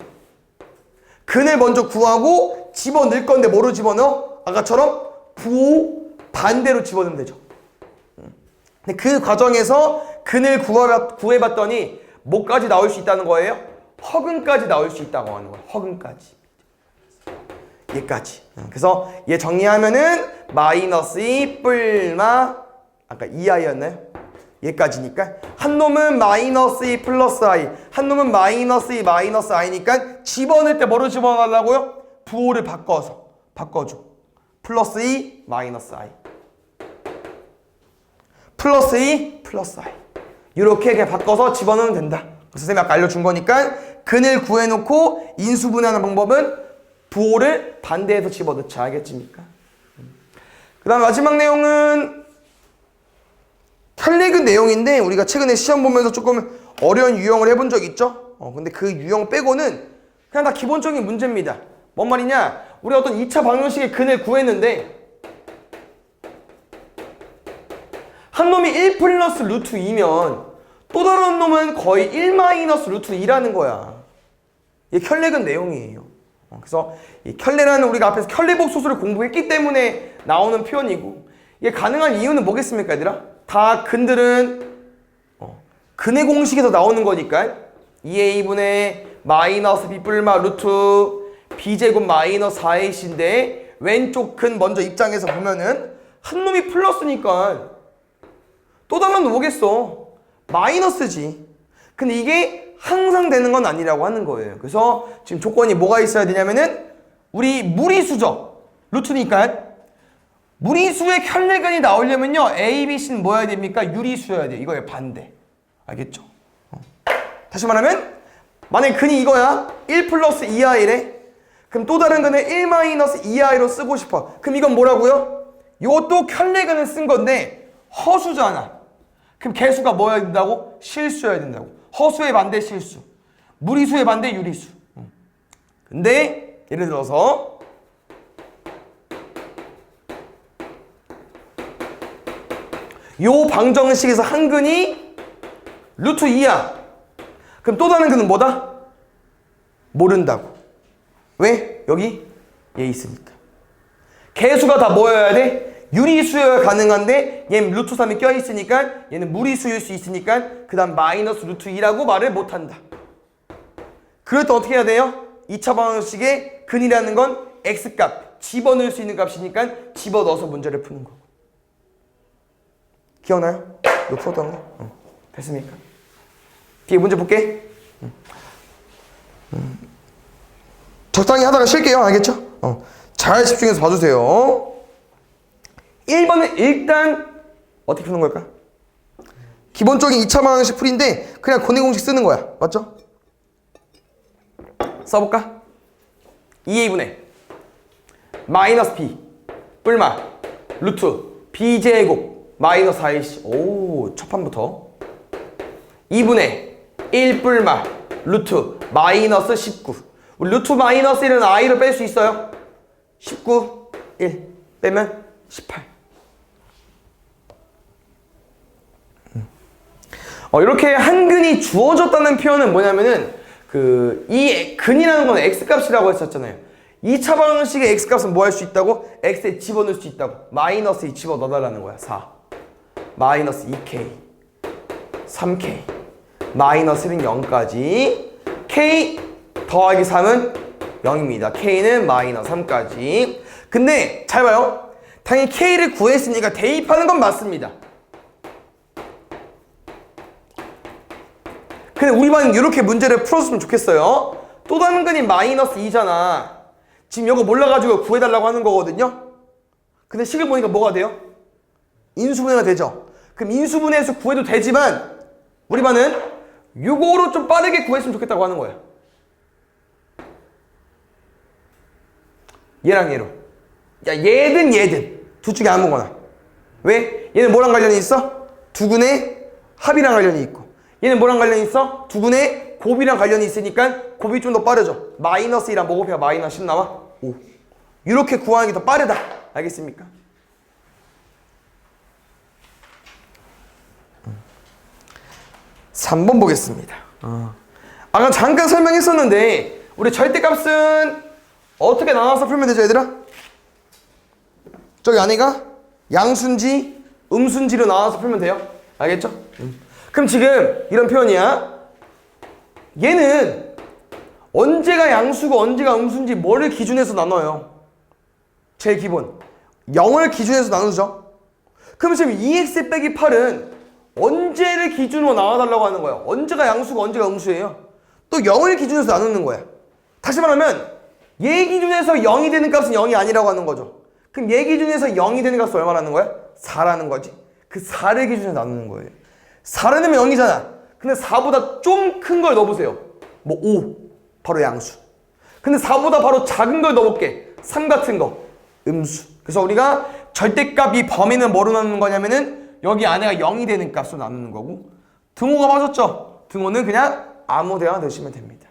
근을 먼저 구하고 집어넣을 건데 뭐로 집어넣어? 아까처럼 부호 반대로 집어넣으면 되죠. 근데 그 과정에서 근을 구해봤더니 뭐까지 나올 수 있다는 거예요? 허근까지 나올 수 있다고 하는 거예요. 허근까지. 얘까지. 그래서 얘 정리하면은 마이너스 2 뿔마 아까 2i였나요? 얘까지니까 한 놈은 마이너스 2 플러스 i 한 놈은 마이너스 2 마이너스 i니까 집어넣을 때 뭐로 집어넣으려고요? 부호를 바꿔줘. 플러스 2 마이너스 i 플러스 2 플러스 i 이렇게 그냥 바꿔서 집어넣으면 된다. 그래서 선생님이 아까 알려준 거니까 근을 구해놓고 인수분해하는 방법은 부호를 반대해서 집어넣자. 알겠습니까? 그 다음 마지막 내용은 혈례근 내용인데 우리가 최근에 시험 보면서 조금 어려운 유형을 해본 적 있죠? 근데 그 유형 빼고는 그냥 다 기본적인 문제입니다. 뭔 말이냐? 우리가 어떤 2차 방정식의 근을 구했는데 한 놈이 1 플러스 루트 2면 또 다른 놈은 거의 1 마이너스 루트 2라는 거야. 이게 혈례근 내용이에요. 그래서 이 켤레라는 우리가 앞에서 켤레복 소수를 공부했기 때문에 나오는 표현이고 이게 가능한 이유는 뭐겠습니까 얘들아? 다 근들은 근의 공식에서 나오는 거니까 2a분의 마이너스 b 뿔마 루트 b제곱 마이너스 4ac인데 왼쪽 근 먼저 입장에서 보면은 한 놈이 플러스니까 또 다른 놈 뭐겠어? 마이너스지. 근데 이게 항상 되는 건 아니라고 하는 거예요. 그래서 지금 조건이 뭐가 있어야 되냐면은 우리 무리수죠. 루트니까 무리수의 켤레근이 나오려면요 A, B, C는 뭐여야 됩니까? 유리수여야 돼요. 이거의 반대. 알겠죠? 다시 말하면 만약에 근이 이거야 1 플러스 2i래. 그럼 또 다른 근을 1 마이너스 2i로 쓰고 싶어. 그럼 이건 뭐라고요? 이것도 켤레근을 쓴 건데 허수잖아. 그럼 개수가 뭐여야 된다고? 실수여야 된다고. 허수의 반대 실수. 무리수의 반대 유리수. 근데 예를 들어서 요 방정식에서 한 근이 루트 2야. 그럼 또 다른 근은 뭐다? 모른다고. 왜? 여기 얘 있으니까. 개수가 다 뭐여야 돼? 유리수여야 가능한데 얘는 루트 3이 껴있으니까 얘는 무리수일 수 있으니까 그 다음 마이너스 루트 2라고 말을 못한다. 그럴 때 어떻게 해야 돼요? 2차 방정식의 근이라는 건 x값 집어넣을 수 있는 값이니까 집어넣어서 문제를 푸는 거고. 기억나요? 이거 풀었던 거? 됐습니까? 뒤에 문제 볼게. 적당히 하다가 쉴게요. 알겠죠? 잘 집중해서 봐주세요. 1번은 일단 어떻게 푸는 걸까? 기본적인 2차 방정식 풀인데 그냥 고뇌 공식 쓰는 거야. 맞죠? 써볼까? 2a분의 마이너스 b 뿔마 루트 b제곱 마이너스 4ac. 오, 첫 판부터 2분의 1 뿔마 루트 마이너스 19. 우리 루트 마이너스 1은 i로 뺄 수 있어요? 19 1 빼면 18. 이렇게 한 근이 주어졌다는 표현은 뭐냐면은 이 근이라는 건 x값이라고 했었잖아요. 2차 방정식의 x값은 뭐 할 수 있다고? x에 집어넣을 수 있다고. 마이너스 2 집어넣어달라는 거야. 4 마이너스 2k 3k 마이너스 1은 0까지 k 더하기 3은 0입니다. k는 마이너스 3까지. 근데 잘 봐요. 당연히 k를 구했으니까 대입하는 건 맞습니다. 근데 우리 반은 이렇게 문제를 풀었으면 좋겠어요. 또 다른 근이 마이너스 2잖아. 지금 이거 몰라가지고 구해달라고 하는 거거든요. 근데 식을 보니까 뭐가 돼요? 인수분해가 되죠. 그럼 인수분해해서 구해도 되지만 우리 반은 요거로 좀 빠르게 구했으면 좋겠다고 하는 거야. 얘랑 얘로. 야, 얘든 둘 중에 아무거나. 왜? 얘는 뭐랑 관련이 있어? 두 근의 합이랑 관련이 있고 얘는 뭐랑 관련이 있어? 두 근의 곱이랑 관련이 있으니까 곱이 좀 더 빠르죠. 마이너스 1이랑 뭐 곱해야 마이너스 10 나와? 5. 이렇게 구하는 게 더 빠르다. 알겠습니까? 3번 보겠습니다. 아까 잠깐 설명했었는데 우리 절대값은 어떻게 나눠서 풀면 되죠, 얘들아? 저기 안에가 양수인지 음수인지로 나눠서 풀면 돼요. 알겠죠? 그럼 지금 이런 표현이야. 얘는 언제가 양수고 언제가 음수인지 뭐를 기준해서 나눠요? 제일 기본 0을 기준해서 나누죠. 그럼 지금 2x 빼기 8은 언제를 기준으로 나눠달라고 하는 거예요? 언제가 양수고 언제가 음수예요? 또 0을 기준해서 나누는 거야. 다시 말하면 얘 기준에서 0이 되는 값은 0이 아니라고 하는 거죠. 그럼 얘 기준에서 0이 되는 값은 얼마라는 거야? 4라는 거지. 그 4를 기준해서 나누는 거예요. 4를 넣으면 0이잖아. 근데 4보다 좀 큰 걸 넣어보세요. 뭐 5, 바로 양수. 근데 4보다 바로 작은 걸 넣어볼게. 3 같은 거, 음수. 그래서 우리가 절대값 이 범위는 뭐로 나누는 거냐면은 여기 안에가 0이 되는 값으로 나누는 거고, 등호가 맞았죠? 등호는 그냥 아무 데나 넣으시면 됩니다.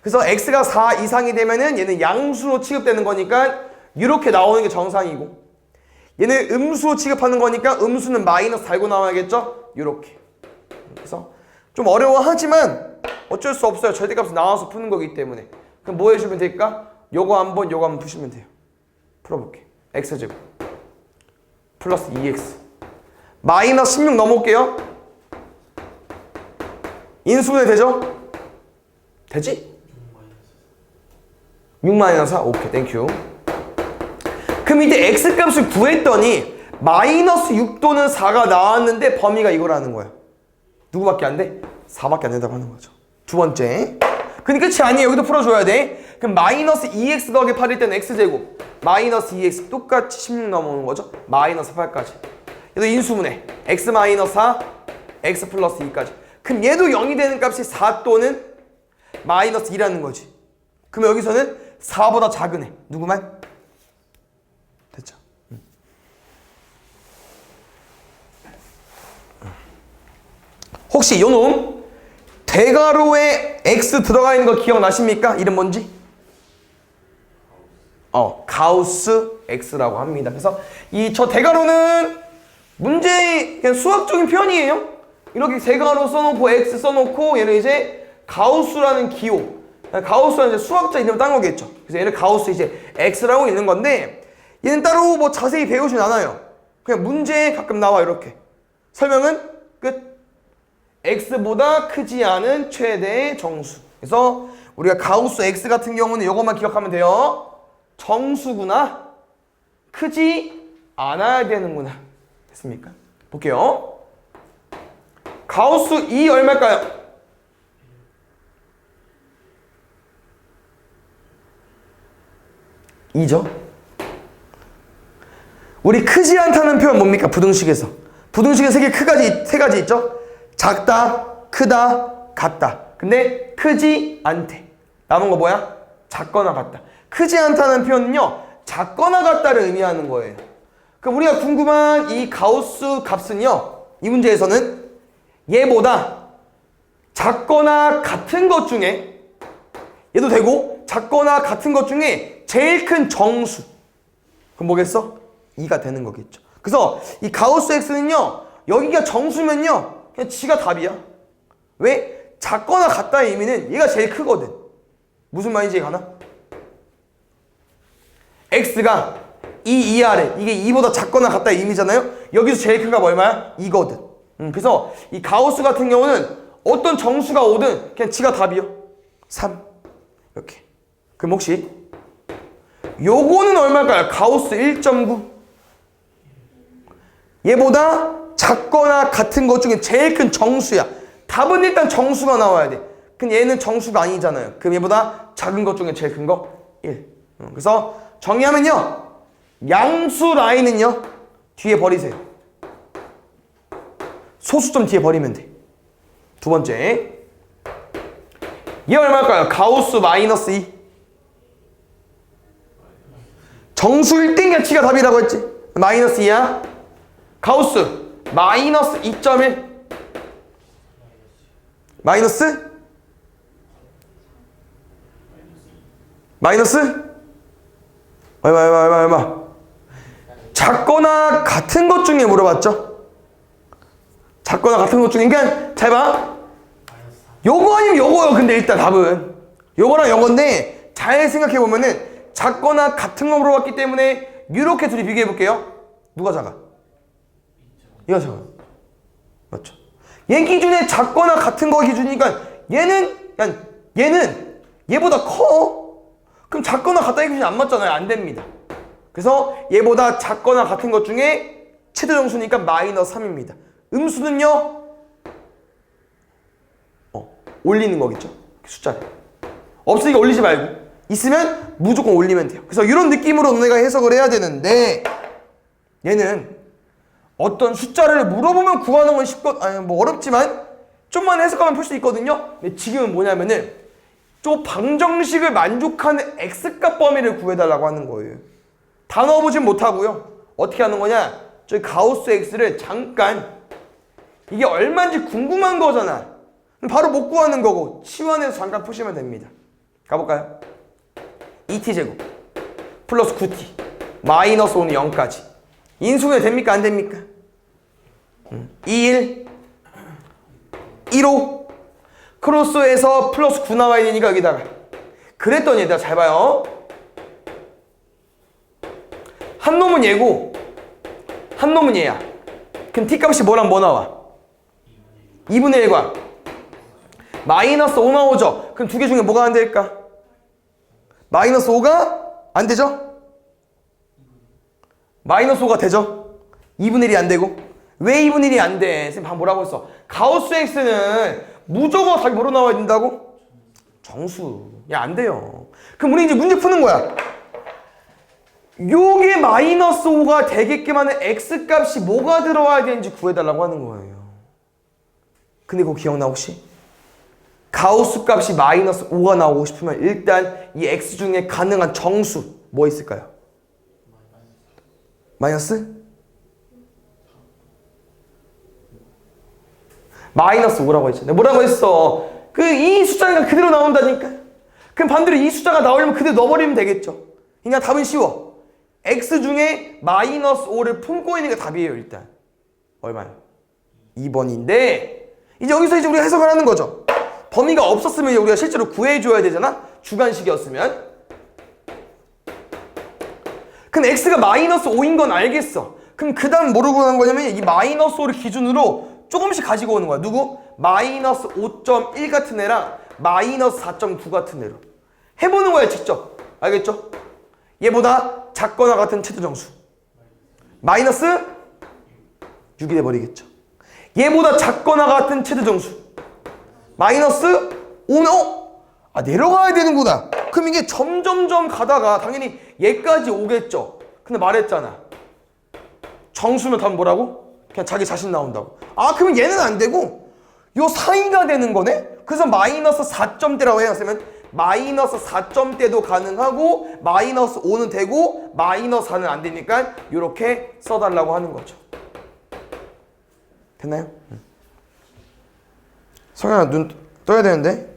그래서 x가 4 이상이 되면은 얘는 양수로 취급되는 거니까 이렇게 나오는 게 정상이고, 얘는 음수로 취급하는 거니까 음수는 마이너스 달고 나와야겠죠? 이렇게. 그래서 좀 어려워하지만 어쩔 수 없어요. 절대값을 나와서 푸는 거기 때문에. 그럼 뭐 해주면 될까? 요거 한번 푸시면 돼요. 풀어볼게. x제곱 플러스 2x 마이너스 16 넘어올게요. 인수분해 되죠? 되지? 6 마이너스 4? 오케이, 땡큐. 그럼 이때 x값을 구했더니 마이너스 6도는 4가 나왔는데 범위가 이거라는 거야. 누구밖에 안 돼? 4밖에 안 된다고 하는 거죠. 두 번째. 근데 끝이 아니에요. 여기도 풀어줘야 돼. 그럼 마이너스 2x 더하기 8일 때는 x제곱 마이너스 2x 똑같이 16 넘어오는 거죠. 마이너스 8까지. 얘도 인수분해. x 마이너스 4, x 플러스 2까지. 그럼 얘도 0이 되는 값이 4 또는 마이너스 2라는 거지. 그럼 여기서는 4보다 작은 애. 누구만? 됐죠. 혹시 요놈 대가로에 x 들어가 있는 거 기억나십니까? 이름 뭔지? 가우스 x라고 합니다. 그래서 이 저 대가로는 문제의 그냥 수학적인 표현이에요. 이렇게 대가로 써놓고 x 써놓고 얘는 이제 가우스라는 기호, 가우스라는 이제 수학자 이름을 딴 거겠죠. 그래서 얘를 가우스 이제 x라고 있는 건데 얘는 따로 뭐 자세히 배우진 않아요. 그냥 문제에 가끔 나와 이렇게. 설명은 끝. x보다 크지 않은 최대의 정수. 그래서 우리가 가우스 x 같은 경우는 이것만 기억하면 돼요. 정수구나. 크지 않아야 되는구나. 됐습니까? 볼게요. 가우스 2 얼마일까요? 2죠. 우리 크지 않다는 표현 뭡니까? 부등식에서. 부등식에 세 가지 있죠? 작다, 크다, 같다. 근데 크지 않대. 남은 거 뭐야? 작거나 같다. 크지 않다는 표현은요, 작거나 같다를 의미하는 거예요. 그럼 우리가 궁금한 이 가우스 값은요, 이 문제에서는 얘보다 작거나 같은 것 중에, 얘도 되고 작거나 같은 것 중에 제일 큰 정수. 그럼 뭐겠어? 2가 되는 거겠죠. 그래서 이 가우스 x는요, 여기가 정수면요, 그냥 지가 답이야. 왜? 작거나 같다의 의미는 얘가 제일 크거든. 무슨 말인지 가나? x가 2 이하래. 이게 2보다 작거나 같다의 의미잖아요. 여기서 제일 큰 값 얼마야? 2거든. 그래서 이 가우스 같은 경우는 어떤 정수가 오든 그냥 지가 답이요. 3. 이렇게. 그럼 혹시 요거는 얼마일까요? 가우스 1.9. 얘보다 작거나 같은 것 중에 제일 큰 정수야. 답은 일단 정수가 나와야 돼. 근데 얘는 정수가 아니잖아요. 그럼 얘보다 작은 것 중에 제일 큰 거 1. 그래서 정의하면요, 양수 라인은요 뒤에 버리세요. 소수점 뒤에 버리면 돼. 두 번째, 얘 얼마일까요? 가우스 마이너스 2. 정수일 땐 그냥 지가 답이라고 했지. 마이너스 2야. 가우스 마이너스 2.1. 마이너스? 마이너스? 얼마? 작거나 같은 것 중에 물어봤죠? 작거나 같은 것 중에. 그러니까 잘 봐. 요거 아니면 요거요. 근데 일단 답은 요거랑 요건데 잘 생각해 보면은 작거나 같은 거 물어봤기 때문에 이렇게 둘이 비교해 볼게요. 누가 작아? 얘가 작아요. 맞죠? 얘 기준에 작거나 같은 거 기준이니까 얘는 얘보다 커. 그럼 작거나 같다의 기준이 안 맞잖아요. 안 됩니다. 그래서 얘보다 작거나 같은 것 중에 최대 정수니까 마이너스 3입니다. 음수는요, 올리는 거겠죠. 숫자를. 없으니까 올리지 말고, 있으면 무조건 올리면 돼요. 그래서 이런 느낌으로 너네가 해석을 해야 되는데, 얘는 어떤 숫자를 물어보면 구하는 건 어렵지만 좀만 해석하면 풀 수 있거든요. 근데 지금은 뭐냐면은 또 방정식을 만족하는 x값 범위를 구해달라고 하는 거예요. 다 넣어보진 못하고요. 어떻게 하는 거냐? 저희 가우스 x를 잠깐, 이게 얼마인지 궁금한 거잖아. 바로 못 구하는 거고 치환해서 잠깐 푸시면 됩니다. 가볼까요? 2t제곱 플러스 9t 마이너스 5는 0까지 인수분해 됩니까? 안 됩니까? 2, 1 5 크로스에서 플러스 9 나와야 되니까 여기다가. 그랬더니 얘들아 잘 봐요. 한 놈은 얘고 한 놈은 얘야. 그럼 t값이 뭐랑 뭐 나와? 2분의 1과 마이너스 5 나오죠? 그럼 두 개 중에 뭐가 안 될까? 마이너스 5가 안 되죠? 마이너스 5가 되죠? 2분의 1이 안 되고. 왜 2분의 1이 안 돼? 선생님 방금 뭐라고 했어? 가우스 X는 무조건 답이 뭐로 나와야 된다고? 정수. 야, 안 돼요. 그럼 우리 이제 문제 푸는 거야. 요게 마이너스 5가 되게끔 하는 X값이 뭐가 들어와야 되는지 구해달라고 하는 거예요. 근데 그거 기억나 혹시? 가우스 값이 마이너스 5가 나오고 싶으면 일단 이 X 중에 가능한 정수 뭐 있을까요? 마이너스? 마이너스 5라고 했잖아. 뭐라고 했어? 그 이 숫자가 그대로 나온다니까. 그럼 반대로 이 숫자가 나오려면 그대로 넣어버리면 되겠죠. 그러니까 답은 쉬워. X 중에 마이너스 5를 품고 있는 게 답이에요. 일단 얼마요? 2번인데 이제 여기서 이제 우리가 해석을 하는 거죠. 범위가 없었으면 우리가 실제로 구해줘야 되잖아. 주관식이었으면. 그럼 X가 마이너스 5인 건 알겠어. 그럼 그 다음 뭐로 구하는 거냐면 이 마이너스 5를 기준으로 조금씩 가지고 오는 거야. 누구? 마이너스 5.1 같은 애랑 마이너스 4.9 같은 애로 해보는 거야 직접. 알겠죠? 얘보다 작거나 같은 최대정수 마이너스 6이 돼버리겠죠. 얘보다 작거나 같은 최대정수 마이너스 5는 아 내려가야 되는구나. 그럼 이게 점점점 가다가 당연히 얘까지 오겠죠. 근데 말했잖아. 정수면 답은 뭐라고? 그냥 자기 자신 나온다고. 아 그러면 얘는 안 되고 요 사이가 되는 거네? 그래서 마이너스 4점대라고 해놨으면 마이너스 4점대도 가능하고 마이너스 5는 되고 마이너스 4는 안 되니까 이렇게 써달라고 하는 거죠. 됐나요? 성현아 눈 떠야 되는데.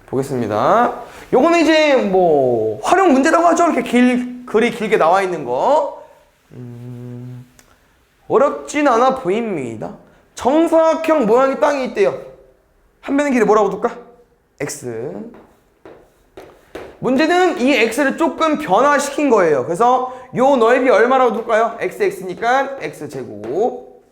보겠습니다. 요거는 이제 뭐 활용 문제라고 하죠. 이렇게 글이 길게 나와 있는 거. 어렵진 않아 보입니다. 정사각형 모양의 땅이 있대요. 한 변의 길이 뭐라고 둘까? X. 문제는 이 X를 조금 변화시킨 거예요. 그래서 요 넓이 얼마라고 둘까요? XX니까 X제곱.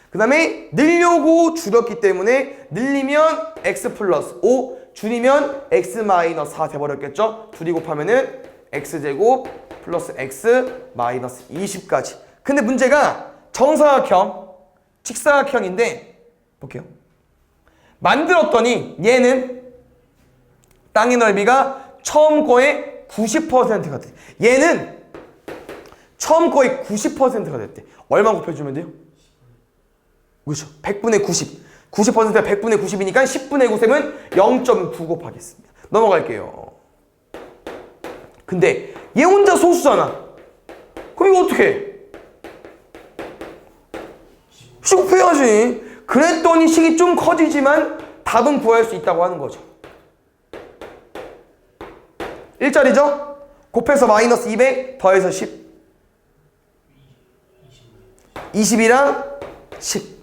그 다음에 늘려고 줄였기 때문에 늘리면 X 플러스 5, 줄이면 X 마이너스 4 돼버렸겠죠? 둘이 곱하면은 X제곱 플러스 X 마이너스 20까지. 근데 문제가 정사각형, 직사각형인데 볼게요. 만들었더니 얘는 땅의 넓이가 처음 거의 90%가 돼. 얘는 처음 거의 90%가 됐대. 얼마 곱해주면 돼요? 그렇죠. 100분의 90. 90%가 100분의 90이니까 10분의 9셈은 0.9 곱하겠습니다. 넘어갈게요. 근데 얘 혼자 소수잖아. 그럼 이거 어떻게 해? 식 곱해야지. 그랬더니 식이 좀 커지지만 답은 구할 수 있다고 하는 거죠. 1짜리죠? 곱해서 마이너스 200 더해서 10 20이랑 10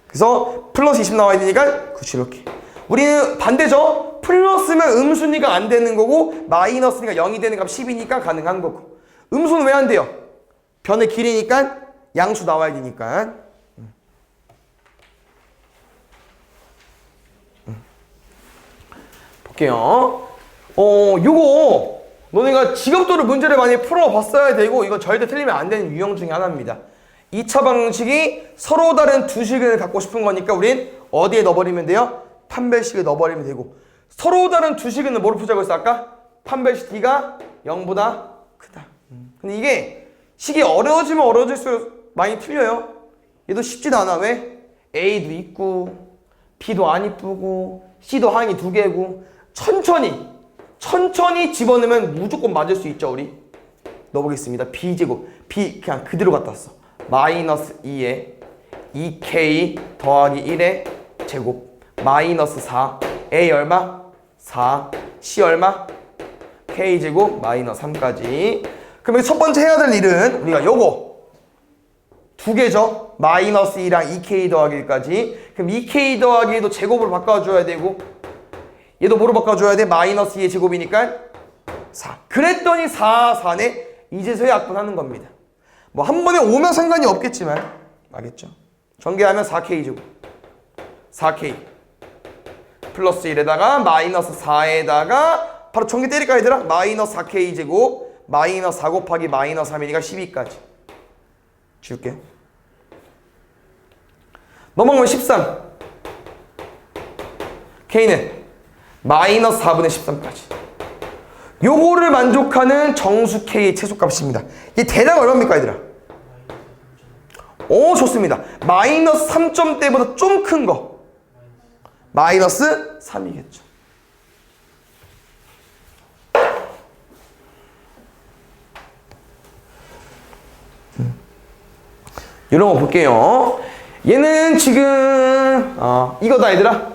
그래서 플러스 20 나와야 되니까 그렇지 이렇게. 우리는 반대죠. 플러스면 음수니까 안 되는 거고 마이너스니까 0이 되는 값 10이니까 가능한 거고. 음수는 왜 안 돼요? 변의 길이니까 양수 나와야 되니까. 볼게요. 요거 너네가 지겹도록 문제를 많이 풀어봤어야 되고 이건 절대 틀리면 안 되는 유형 중에 하나입니다. 2차 방정식이 서로 다른 두 식을 갖고 싶은 거니까 우린 어디에 넣어버리면 돼요? 판별식에 넣어버리면 되고. 서로 다른 두 식은 뭐로 풀자고 했어 아까? 판별식 D가 0보다 크다. 근데 이게 식이 어려워지면 어려워질수록 많이 틀려요. 얘도 쉽지도 않아. 왜? A도 있고 B도 안 이쁘고 C도 항이 두 개고 천천히 집어넣으면 무조건 맞을 수 있죠. 우리 넣어보겠습니다. B제곱 B 그냥 그대로 갖다 왔어. 마이너스 2에 2K 더하기 1의 제곱 마이너스 4 A 얼마? 4 C 얼마? K제곱 마이너스 3까지. 그럼 첫 번째 해야 될 일은 우리가 요거 두 개죠. 마이너스 2랑 2K 더하기 1까지. 그럼 2K 더하기 1도 제곱으로 바꿔줘야 되고 얘도 뭐로 바꿔줘야 돼? 마이너스 2의 제곱이니까 4. 그랬더니 4, 4네. 이제서야 약분하는 겁니다. 뭐 한 번에 오면 상관이 없겠지만 알겠죠? 전개하면 4K 제곱 4K 플러스 1에다가 마이너스 4에다가 바로 전개 때릴까 얘들아? 마이너스 4K 제곱 마이너스 4 곱하기 마이너스 3이니까 12까지 지울게요. 넘어가면 13. K는 마이너스 4분의 13까지. 요거를 만족하는 정수 K의 최소값입니다. 이 대략 얼마입니까 얘들아? 오, 좋습니다. 마이너스 3점대보다 좀 큰 거. 마이너스 3이겠죠. 이런 거 볼게요. 얘는 지금 이거다 얘들아.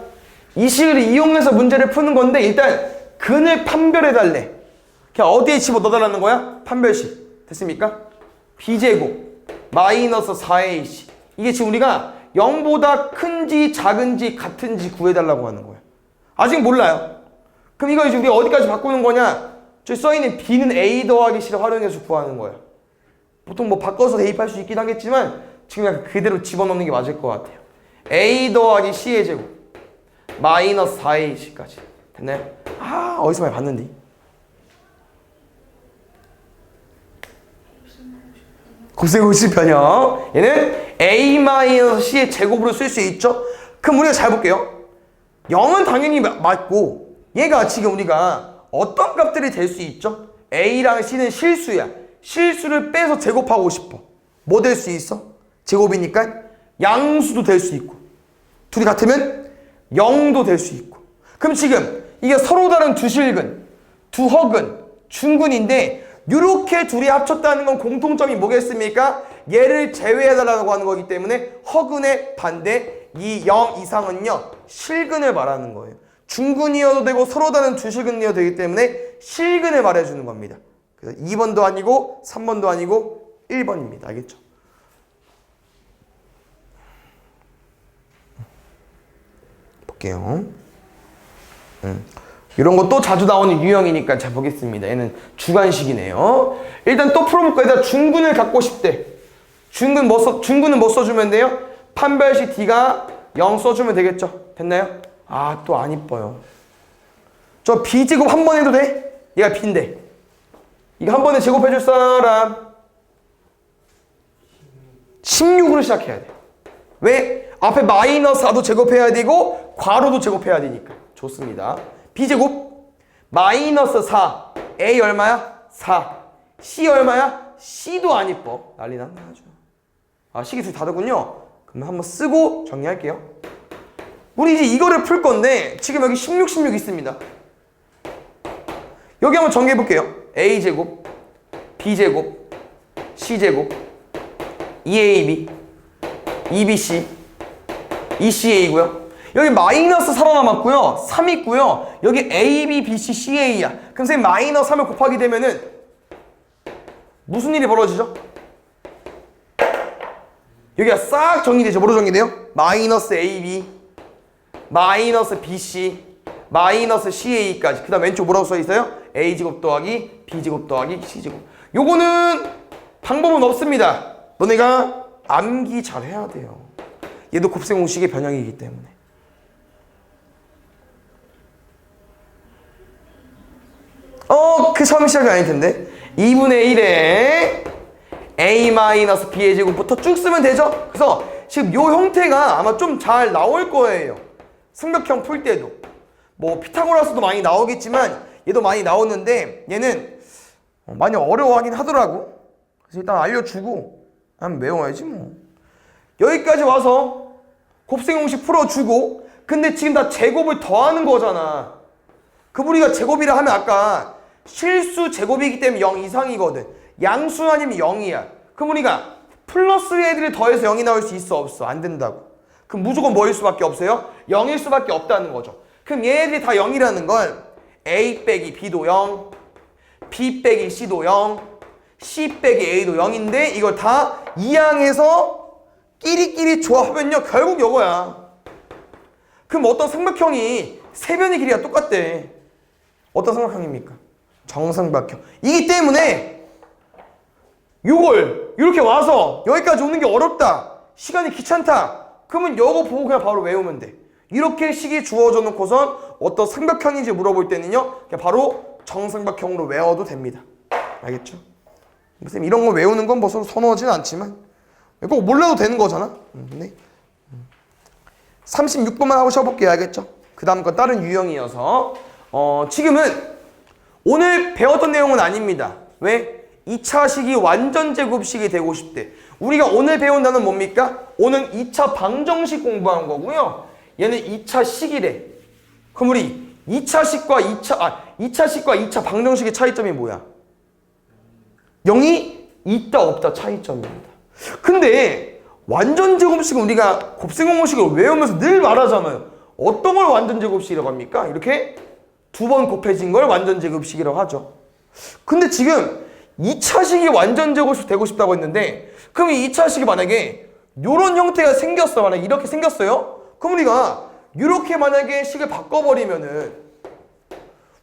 이 식을 이용해서 문제를 푸는 건데 일단 근을 판별해 달래. 그냥 어디에 집어 넣어달라는 거야? 판별식. 됐습니까? b제곱 마이너스 4ac. 이게 지금 우리가 0보다 큰지 작은지 같은지 구해달라고 하는 거야. 아직 몰라요. 그럼 이거 이제 우리가 어디까지 바꾸는 거냐? 저기 써있는 b는 a 더하기 c를 활용해서 구하는 거야. 보통 뭐 바꿔서 대입할 수 있긴 하겠지만 지금 약간 그대로 집어넣는 게 맞을 것 같아요. a 더하기 c의 제곱 마이너스 4ac까지. 됐나요? 어디서 많이 봤는데. 곱셈 50편형. 얘는 a-c의 제곱으로 쓸 수 있죠? 그럼 우리가 잘 볼게요. 0은 당연히 맞고 얘가 지금 우리가 어떤 값들이 될 수 있죠? a랑 c는 실수야. 실수를 빼서 제곱하고 싶어. 뭐 될 수 있어? 제곱이니까 양수도 될 수 있고 둘이 같으면 0도 될 수 있고. 그럼 지금 이게 서로 다른 두 실근, 두 허근, 중근인데 이렇게 둘이 합쳤다는 건 공통점이 뭐겠습니까? 얘를 제외해달라고 하는 거기 때문에 허근의 반대 이 0 이상은요 실근을 말하는 거예요. 중근이어도 되고 서로 다른 두 실근이어도 되기 때문에 실근을 말해주는 겁니다. 그래서 2번도 아니고 3번도 아니고 1번입니다. 알겠죠? 볼게요. 이런 것도 자주 나오는 유형이니까 잘 보겠습니다. 얘는 주관식이네요. 일단 또 풀어볼까요? 일단 중근을 갖고 싶대. 중근은 뭐 써주면 돼요? 판별식 D가 0 써주면 되겠죠? 됐나요? 또 안 이뻐요. 저 B제곱 한 번 해도 돼? 얘가 B인데 이거 한 번에 제곱해줄 사람 16으로 시작해야 돼. 왜? 앞에 마이너스 4도 제곱해야 되고 괄호도 제곱해야 되니까. 좋습니다. b제곱 마이너스 4 a 얼마야? 4 c 얼마야? c도 안 이뻐. 난리 났네 아주. 식이 둘이 다르군요. 그럼 한번 쓰고 정리할게요. 우리 이제 이거를 풀 건데 지금 여기 16, 16 있습니다. 여기 한번 정리해 볼게요. a제곱 b제곱 c제곱 2ab 2bc 2ca고요. 여기 마이너스 살아남았고요. 3 있고요. 여기 A, B, B, C, C, A야. 그럼 선생님 마이너스 3을 곱하게 되면은 무슨 일이 벌어지죠? 여기가 싹 정리되죠. 뭐로 정리돼요? 마이너스 A, B, 마이너스 B, C, 마이너스 C, A까지. 그 다음 왼쪽 뭐라고 써있어요? A제곱 더하기 B제곱 더하기 C제곱. 요거는 방법은 없습니다. 너네가 암기 잘 해야 돼요. 얘도 곱셈 공식의 변형이기 때문에. 그 처음 시작이 아닐 텐데 2분의 1에 a-b의 제곱부터 쭉 쓰면 되죠? 그래서 지금 요 형태가 아마 좀 잘 나올 거예요. 승격형 풀 때도 뭐 피타고라스도 많이 나오겠지만 얘도 많이 나오는데 얘는 많이 어려워하긴 하더라고. 그래서 일단 알려주고 한번 외워야지 뭐. 여기까지 와서 곱셈 공식 풀어주고 근데 지금 다 제곱을 더하는 거잖아. 그럼 우리가 제곱이라 하면 아까 실수 제곱이기 때문에 0 이상이거든. 양수 아니면 0이야. 그럼 우리가 플러스 애들이 더해서 0이 나올 수 있어 없어? 안 된다고. 그럼 무조건 뭐일 수밖에 없어요? 0일 수밖에 없다는 거죠. 그럼 얘들이 다 0이라는 건 A 빼기 B도 0, B 빼기 C도 0, C 빼기 A도 0인데 이걸 다 이항해서 끼리끼리 조합하면요 결국 이거야. 그럼 어떤 삼각형이 세 변의 길이가 똑같대. 어떤 삼각형입니까? 정삼각형. 이기 때문에 이걸 이렇게 와서 여기까지 오는 게 어렵다. 시간이 귀찮다. 그러면 이거 보고 그냥 바로 외우면 돼. 이렇게 식이 주어져 놓고선 어떤 삼각형인지 물어볼 때는요 그냥 바로 정삼각형으로 외워도 됩니다. 알겠죠? 선생님 이런 거 외우는 건 뭐 선호하지는 않지만 꼭 몰라도 되는 거잖아. 네. 36번만 하고 쉬어볼게요. 알겠죠? 그 다음 건 다른 유형이어서 지금은 오늘 배웠던 내용은 아닙니다. 왜? 2차 식이 완전 제곱식이 되고 싶대. 우리가 오늘 배운 단어는 뭡니까? 오늘 2차 방정식 공부한 거고요. 얘는 2차 식이래. 그럼 우리 2차 식과 2차 방정식의 차이점이 뭐야? 0이 있다 없다 차이점입니다. 근데 완전 제곱식은 우리가 곱셈공식을 외우면서 늘 말하잖아요. 어떤 걸 완전 제곱식이라고 합니까? 이렇게 두 번 곱해진 걸 완전 제곱식이라고 하죠. 근데 지금 2차식이 완전 제곱식 되고 싶다고 했는데 그럼 이 2차식이 만약에 이런 형태가 생겼어. 만약에 이렇게 생겼어요? 그럼 우리가 이렇게 만약에 식을 바꿔버리면은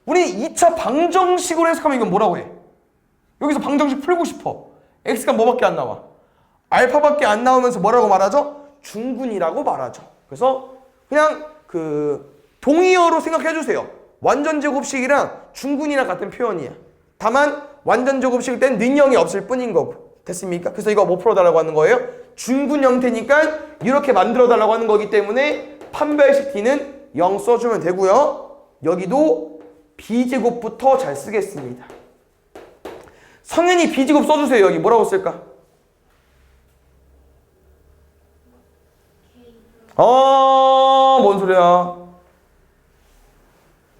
우리 2차 방정식으로 해석하면 이건 뭐라고 해? 여기서 방정식 풀고 싶어. x가 뭐밖에 안 나와? 알파밖에 안 나오면서 뭐라고 말하죠? 중근이라고 말하죠. 그래서 그냥 동의어로 생각해 주세요. 완전 제곱식이랑 중근이랑 같은 표현이야. 다만 완전 제곱식일 땐 능형이 없을 뿐인 거고. 됐습니까? 그래서 이거 뭐 풀어달라고 하는 거예요? 중근 형태니까 이렇게 만들어달라고 하는 거기 때문에 판별식 t는 0 써주면 되고요. 여기도 b제곱부터 잘 쓰겠습니다. 성현이 b제곱 써주세요. 여기 뭐라고 쓸까? 뭔 소리야?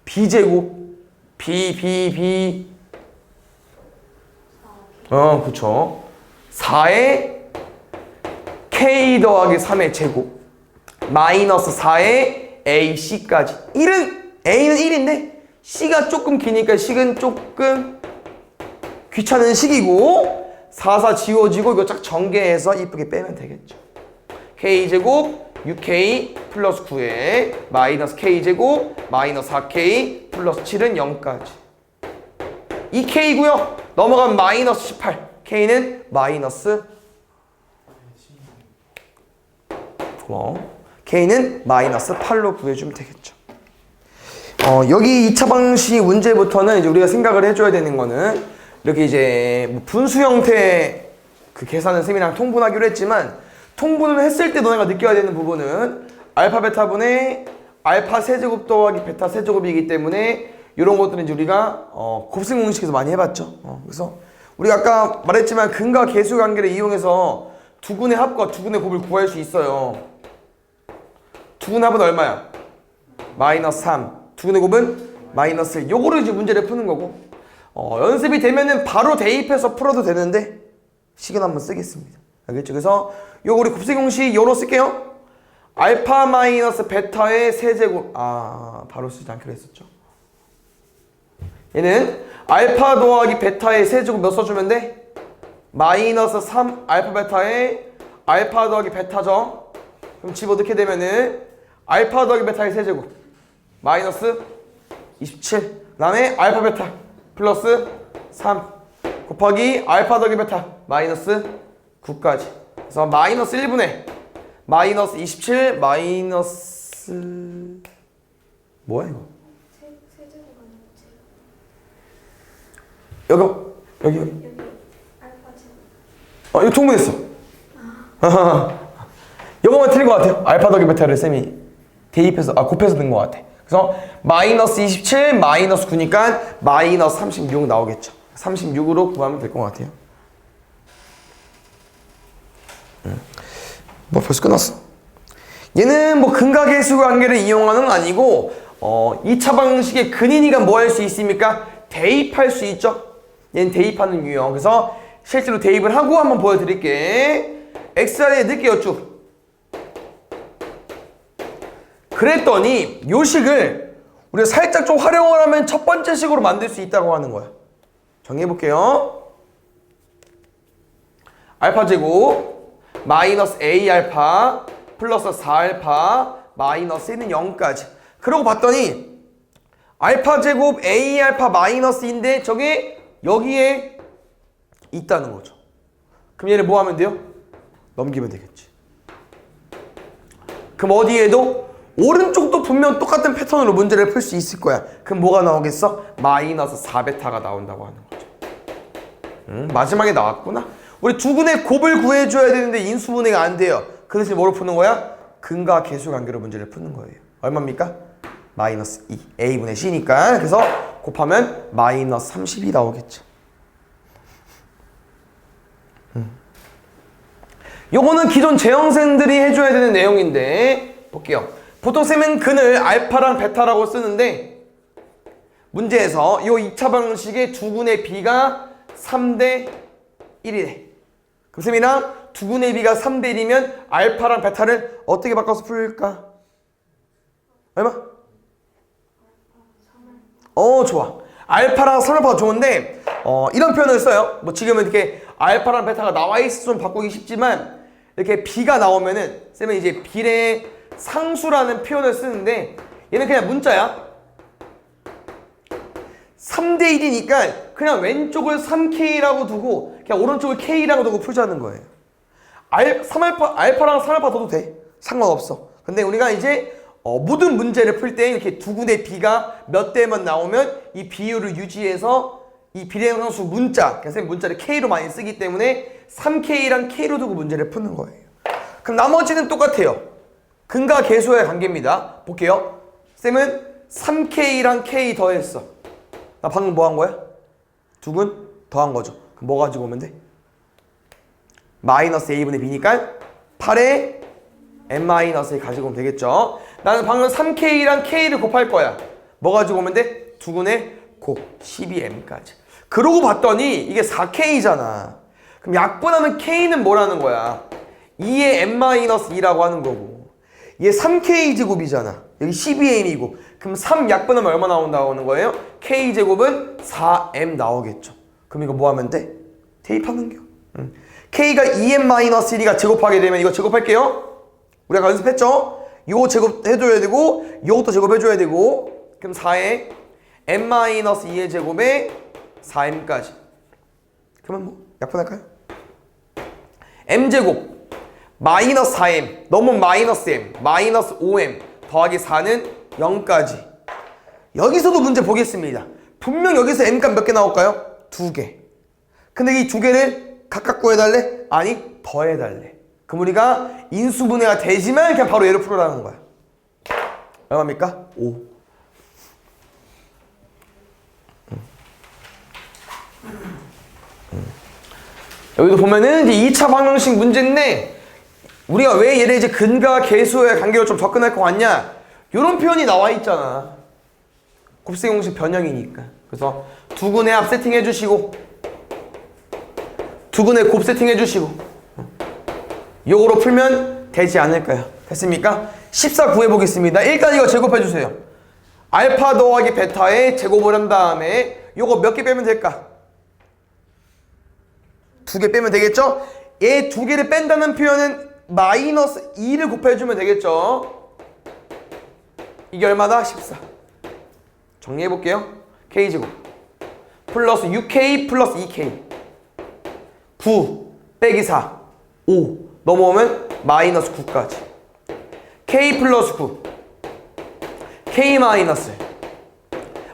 b제곱 b 그쵸. 4의 k 더하기 3의 제곱 마이너스 4의 ac까지 1은 a는 1인데 c가 조금 기니까 식은 조금 귀찮은 식이고 4 지워지고 이거 쫙 전개해서 이쁘게 빼면 되겠죠. k제곱 6k 플러스 9에 마이너스 k제곱 마이너스 4k 플러스 7은 0까지. 이 k고요. 넘어가면 마이너스 18. k는 마이너스 k는 마이너스 8로 구해주면 되겠죠. 여기 2차 방식 문제부터는 이제 우리가 생각을 해줘야 되는 거는 이렇게 이제 뭐 분수 형태 계산은 쌤이랑 통분하기로 했지만 통분을 했을 때 너네가 느껴야 되는 부분은 알파 베타분의 알파 세제곱 더하기 베타 세제곱이기 때문에 이런 것들은 이제 우리가 곱셈 공식에서 많이 해봤죠. 그래서 우리가 아까 말했지만 근과 계수 관계를 이용해서 두근의 합과 두근의 곱을 구할 수 있어요. 두근의 합은 얼마야? 마이너스 3. 두근의 곱은 마이너스 1. 요거를 이제 문제를 푸는 거고 연습이 되면은 바로 대입해서 풀어도 되는데 시간 한번 쓰겠습니다. 알겠죠? 그래서 요거 우리 곱셈 공식 요로 쓸게요. 알파 마이너스 베타의 세제곱 바로 쓰지 않기로 했었죠. 얘는 알파 더하기 베타의 세제곱 몇 써주면 돼? 마이너스 3 알파 베타의 알파 더하기 베타죠. 그럼 집어넣게 되면은 알파 더하기 베타의 세제곱 마이너스 27. 그 다음에 알파 베타 플러스 3 곱하기 알파 더하기 베타 마이너스 9까지. 그래서 마이너스 1분의 마이너스 27 마이너스 뭐야 이거? 여기 이거 통분했어. 이거만 틀린 것 같아요. 알파 더하기 베타를 쌤이 대입해서 곱해서 든 것 같아. 그래서 마이너스 27 마이너스 9니까 마이너스 36 나오겠죠. 36으로 구하면 될 것 같아요. 뭐 벌써 끝났어. 얘는 뭐 근과 계수 관계를 이용하는 건 아니고 2차 방식의 근인이가 뭐 할 수 있습니까? 대입할 수 있죠. 얘는 대입하는 유형. 그래서 실제로 대입을 하고 한번 보여드릴게. x자리에 넣을게요 쭉. 그랬더니 요 식을 우리가 살짝 좀 활용을 하면 첫 번째 식으로 만들 수 있다고 하는 거야. 정리해볼게요. 알파 제곱 마이너스 a 알파 플러스 4알파 마이너스 1은 0까지. 그러고 봤더니 알파 제곱 a 알파 마이너스인데 저게 여기에 있다는 거죠. 그럼 얘를 뭐 하면 돼요? 넘기면 되겠지. 그럼 어디에도 오른쪽도 분명 똑같은 패턴으로 문제를 풀 수 있을 거야. 그럼 뭐가 나오겠어? 마이너스 4베타가 나온다고 하는 거죠. 마지막에 나왔구나. 우리 두근의 곱을 구해줘야 되는데 인수분해가 안 돼요. 그 대신 뭐로 푸는 거야? 근과 계수 관계로 문제를 푸는 거예요. 얼마입니까? 마이너스 2. A분의 C니까. 그래서 곱하면 마이너스 30이 나오겠죠. 요거는 기존 재형생들이 해줘야 되는 내용인데 볼게요. 보통 쌤은 근을 알파랑 베타라고 쓰는데 문제에서 이 2차 방정식의 두근의 B가 3대 1이래. 그럼 쌤이랑 두근의 B가 3대 1이면 알파랑 베타를 어떻게 바꿔서 풀까? 얼마? 좋아. 알파랑 3을 바꿔 좋은데 이런 표현을 써요. 뭐 지금은 이렇게 알파랑 베타가 나와 있어 좀 바꾸기 쉽지만 이렇게 B가 나오면은 쌤은 이제 비례 상수라는 표현을 쓰는데 얘는 그냥 문자야. 3대 1이니까 그냥 왼쪽을 3K라고 두고 그냥 오른쪽을 K라고 두고 풀자는 거예요. 알파랑 3알파 둬도 돼. 상관없어. 근데 우리가 이제 모든 문제를 풀 때 이렇게 두근의 B가 몇 대만 나오면 이 비율을 유지해서 이 비례상수 문자, 그래서 문자를 K로 많이 쓰기 때문에 3K랑 K로 두고 문제를 푸는 거예요. 그럼 나머지는 똑같아요. 근과 계수의 관계입니다. 볼게요. 쌤은 3K랑 K 더했어. 나 방금 뭐 한 거야? 두근 더한 거죠. 그럼 뭐 가지고 오면 돼? 마이너스 A분의 B니까 8에 n-을 가지고 오면 되겠죠. 나는 방금 3K랑 K를 곱할 거야. 뭐 가지고 오면 돼? 두근의 곱 12m까지. 그러고 봤더니 이게 4K잖아. 그럼 약분하면 K는 뭐라는 거야? 2의 n-2라고 하는 거고 얘 3K제곱이잖아. 여기 12m이고 그럼 3 약분하면 얼마 나오는 거예요? K제곱은 4m 나오겠죠. 그럼 이거 뭐 하면 돼? 대입하는 겨. K가 2n-1이가 제곱하게 되면 이거 제곱할게요. 우리가 연습했죠? 요거 제곱해줘야 되고 요것도 제곱해줘야 되고 그럼 4에 n-2의 제곱에 4m까지. 그러면 뭐 약분할까요? m제곱 마이너스 4m 넘은 마이너스 m 마이너스 5m 더하기 4는 0까지. 여기서도 문제 보겠습니다. 분명 여기서 m값 몇 개 나올까요? 2개. 근데 이 2개를 각각 구해달래? 아니 더해달래. 그럼 우리가 인수분해가 되지만 그냥 바로 얘를 풀어라는 거야. 얼마입니까? 5. 여기도 보면은 이제 2차 방정식 문제인데 우리가 왜 얘를 이제 근과 계수의 관계로 좀 접근할 것 같냐? 요런 표현이 나와 있잖아. 곱셈 공식 변형이니까. 그래서 두근의 합 세팅해 주시고 두근의 곱 세팅해 주시고 요거로 풀면 되지 않을까요? 됐습니까? 14 구해보겠습니다. 일단 이거 제곱해 주세요. 알파 더하기 베타에 제곱을 한 다음에 요거 몇 개 빼면 될까? 2개 빼면 되겠죠? 얘 2개를 뺀다는 표현은 마이너스 2를 곱해주면 되겠죠? 이게 얼마다? 14. 정리해볼게요. K제곱 플러스 6K 플러스 2K 9 빼기 4 5 넘어오면 마이너스 9까지. K 플러스 9 K 마이너스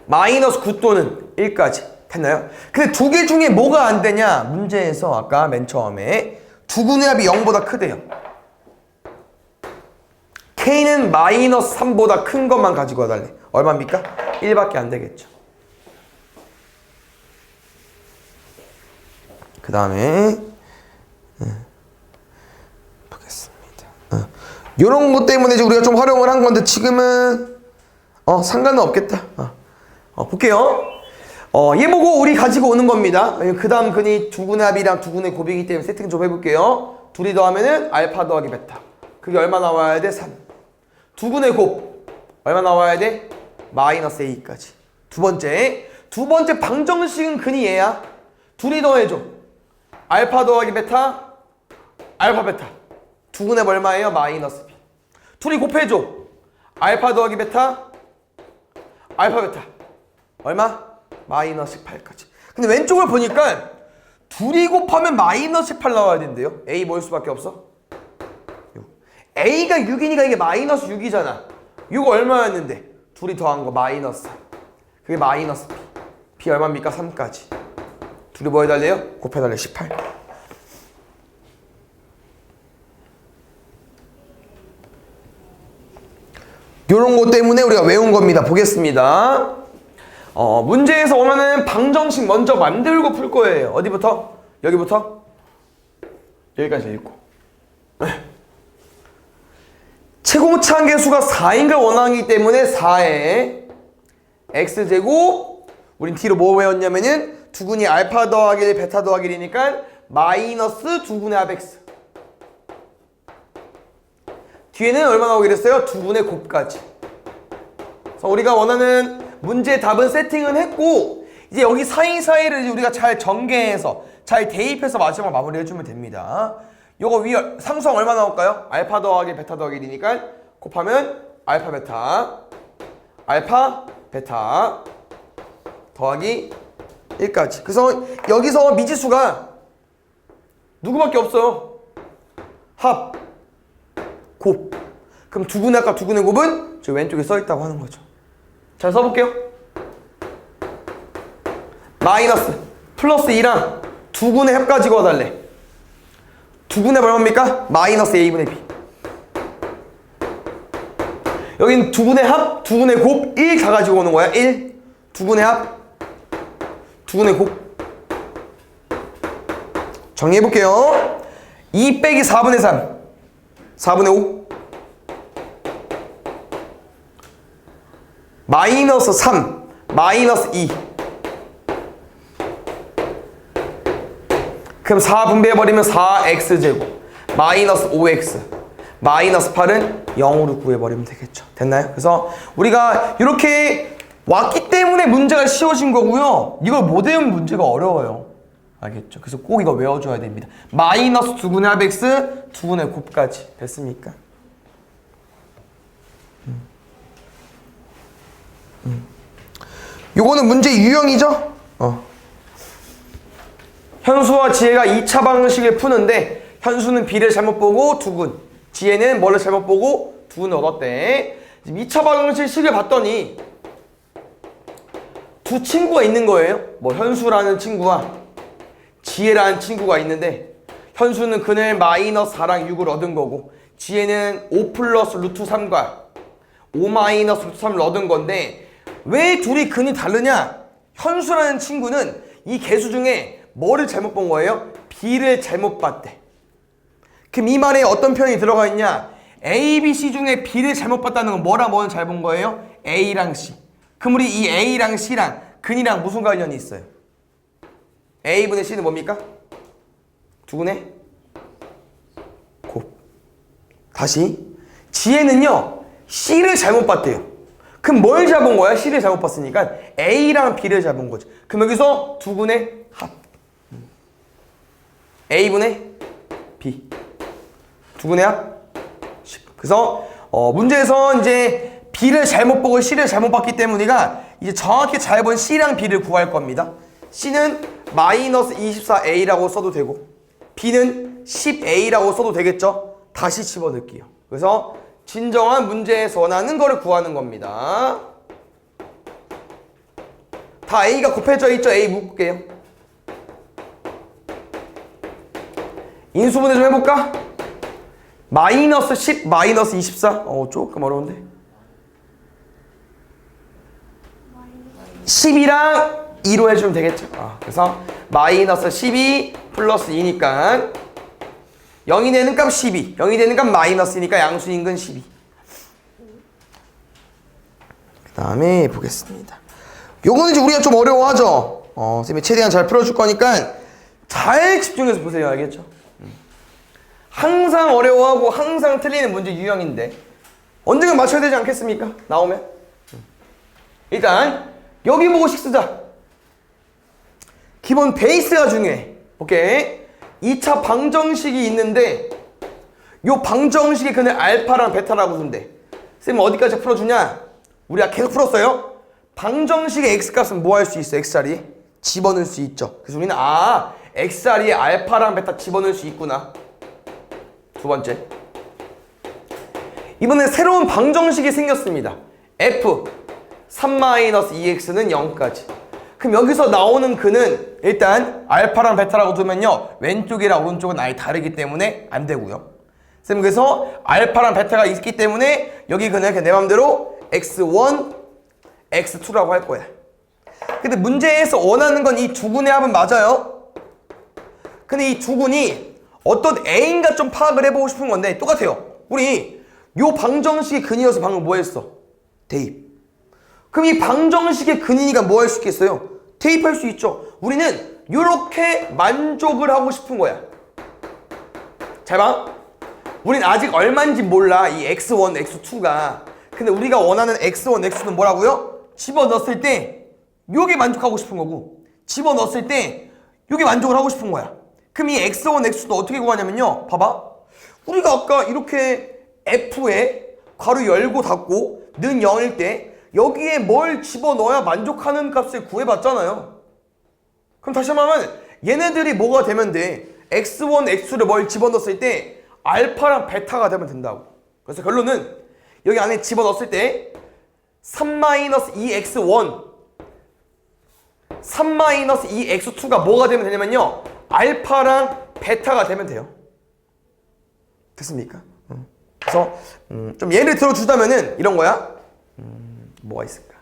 마이너스 9 또는 1까지. 됐나요? 근데 2개 중에 뭐가 안 되냐? 문제에서 아까 맨 처음에 두근의 합이 0보다 크대요. K는 마이너스 3보다 큰 것만 가지고 와달래. 얼마입니까? 1밖에 안 되겠죠. 그 다음에 보겠습니다. 요런 것 때문에 이제 우리가 좀 활용을 한 건데 지금은 상관은 없겠다. 볼게요. 얘 보고 우리 가지고 오는 겁니다. 그 다음 근이 두근의 합이랑 두근의 곱이기 때문에 세팅 좀 해볼게요. 둘이 더하면은 알파 더하기 베타. 그게 얼마 나와야 돼? 3. 두근의 곱 얼마 나와야 돼? 마이너스 a까지. 두 번째 방정식은 근이 얘야. 둘이 더해줘. 알파 더하기 베타 알파 베타. 두근의 얼마예요? 마이너스 b. 둘이 곱해줘. 알파 더하기 베타 알파 베타 얼마? 마이너스 18까지. 근데 왼쪽을 보니까 둘이 곱하면 마이너스 18 나와야 된대요. A 뭐일 수밖에 없어? 6. A가 6이니까 이게 마이너스 6이잖아. 6 얼마였는데? 둘이 더한 거 마이너스 4. 그게 마이너스 B. B 얼마입니까? 3까지. 둘이 뭐 해달래요? 곱해달래 18. 요런 것 때문에 우리가 외운 겁니다. 보겠습니다. 문제에서 원하는 방정식 먼저 만들고 풀 거예요. 어디부터? 여기부터? 여기까지 읽고. 최공차함계수가 4인 걸 원하기 때문에 4의 x제곱, 우린 뒤로 뭐 외웠냐면은 두근이 알파 더하기 1, 베타 더하기 1이니까 마이너스 두근의 합 x. 뒤에는 얼마 나오게 됐어요? 두근의 곱까지. 그래서 우리가 원하는 문제 답은 세팅은 했고, 이제 여기 사이사이를 우리가 잘 전개해서 잘 대입해서 마지막 마무리 해주면 됩니다. 요거 위 상수항 얼마 나올까요? 알파 더하기 베타 더하기 1이니까 곱하면 알파 베타 더하기 1까지. 그래서 여기서 미지수가 누구밖에 없어요. 합, 곱. 그럼 두근의 합과 두근의 곱은 저 왼쪽에 써있다고 하는 거죠. 잘 써볼게요. 마이너스 플러스 2랑 두근의 합 가지고 와달래. 두근의 합 얼마입니까? 마이너스 a분의 b. 여긴 두근의 합, 두근의 곱 1 가가지고 오는 거야. 1. 두근의 합, 두근의 곱. 정리해볼게요. 2 빼기 4분의 3, 4분의 5. 마이너스 3, 마이너스 2. 그럼 4 분배해버리면 4x제곱 마이너스 5x 마이너스 8은 0으로 구해버리면 되겠죠. 됐나요? 그래서 우리가 이렇게 왔기 때문에 문제가 쉬워진 거고요. 이걸 못 외우면 문제가 어려워요. 알겠죠? 그래서 꼭 이거 외워줘야 됩니다. 마이너스 두근의 합 x, 두근의 곱까지. 됐습니까? 요거는 문제 유형이죠? 현수와 지혜가 2차 방정식을 푸는데 현수는 b를 잘못 보고 두근, 지혜는 뭐를 잘못 보고 두근을 얻었대. 2차 방정식을 봤더니 두 친구가 있는 거예요. 뭐 현수라는 친구와 지혜라는 친구가 있는데 현수는 근을 마이너스 4랑 6을 얻은 거고 지혜는 5 플러스 루트 3과 5 마이너스 루트 3을 얻은 건데 왜 둘이 근이 다르냐? 현수라는 친구는 이 개수 중에 뭐를 잘못 본 거예요? b를 잘못 봤대. 그럼 이 말에 어떤 표현이 들어가 있냐? a, b, c 중에 b를 잘못 봤다는 건 뭐랑 뭐는 잘 본 거예요? a랑 c. 그럼 우리 이 a랑 c랑 근이랑 무슨 관련이 있어요? a분의 c는 뭡니까? 두근의 곱. 다시 지혜는요 c를 잘못 봤대요. 그럼 뭘 잘 본 거야? c를 잘못 봤으니까 a랑 b를 잘 본 거지. 그럼 여기서 두근의 합 a분의 b 두근의 합 10. 그래서 문제에서 이제 b를 잘못 보고 c를 잘못 봤기 때문에 우리가 이제 정확히 잘 본 c랑 b를 구할 겁니다. c는 마이너스 24a라고 써도 되고 b는 10a라고 써도 되겠죠? 다시 집어넣을게요. 그래서 진정한 문제에서 원하는 거를 구하는 겁니다. 다 a가 곱해져 있죠? a 묶을게요. 인수분해 좀 해볼까? 마이너스 10, 마이너스 24. 조금 어려운데. 10이랑 2로 해주면 되겠죠. 그래서 마이너스 12 플러스 2니까 0이 되는 값 12, 0이 되는 값 마이너스니까 양수인근 12. 그 다음에 보겠습니다. 요거는 이제 우리가 좀 어려워하죠. 쌤이 최대한 잘 풀어줄 거니까 잘 집중해서 보세요. 알겠죠? 항상 어려워하고 항상 틀리는 문제 유형인데 언젠가 맞춰야 되지 않겠습니까? 나오면. 일단 여기 보고식 쓰자. 기본 베이스가 중요해. 오케이. 2차 방정식이 있는데 요 방정식의 근을 알파랑 베타라고 쓴대. 쌤은 어디까지 풀어주냐? 우리가 계속 풀었어요. 방정식의 x값은 뭐 할 수 있어? x자리에 집어넣을 수 있죠. 그래서 우리는 x자리에 알파랑 베타 집어넣을 수 있구나. 두 번째, 이번에 새로운 방정식이 생겼습니다. f 3-2x는 0까지. 그럼 여기서 나오는 근은 일단 알파랑 베타라고 두면요 왼쪽이랑 오른쪽은 아예 다르기 때문에 안 되고요. 쌤 그래서 알파랑 베타가 있기 때문에 여기 그냥 내 맘대로 x1, x2라고 할 거야. 근데 문제에서 원하는 건 이 두 군의 합은 맞아요. 근데 이 두 군이 어떤 A인가 좀 파악을 해보고 싶은 건데 똑같아요. 우리 요 방정식의 근이어서 방금 뭐 했어? 대입. 그럼 이 방정식의 근이니까 뭐 할 수 있겠어요? 대입할 수 있죠. 우리는 요렇게 만족을 하고 싶은 거야. 잘 봐. 우린 아직 얼마인지 몰라. 이 x1, x2가. 근데 우리가 원하는 x1, x2는 뭐라고요? 집어넣었을 때 요게 만족하고 싶은 거고 집어넣었을 때 요게 만족을 하고 싶은 거야. 그럼 이 x1, x2도 어떻게 구하냐면요. 봐봐. 우리가 아까 이렇게 f에 괄호 열고 닫고 는 0일 때 여기에 뭘 집어넣어야 만족하는 값을 구해봤잖아요. 그럼 다시 한번 하면 얘네들이 뭐가 되면 돼? x1, x2를 뭘 집어넣었을 때 알파랑 베타가 되면 된다고. 그래서 결론은 여기 안에 집어넣었을 때 3-2x1 3-2x2가 뭐가 되면 되냐면요 알파랑 베타가 되면 돼요. 됐습니까? 그래서 좀 예를 들어주자면은 이런 거야. 뭐가 있을까?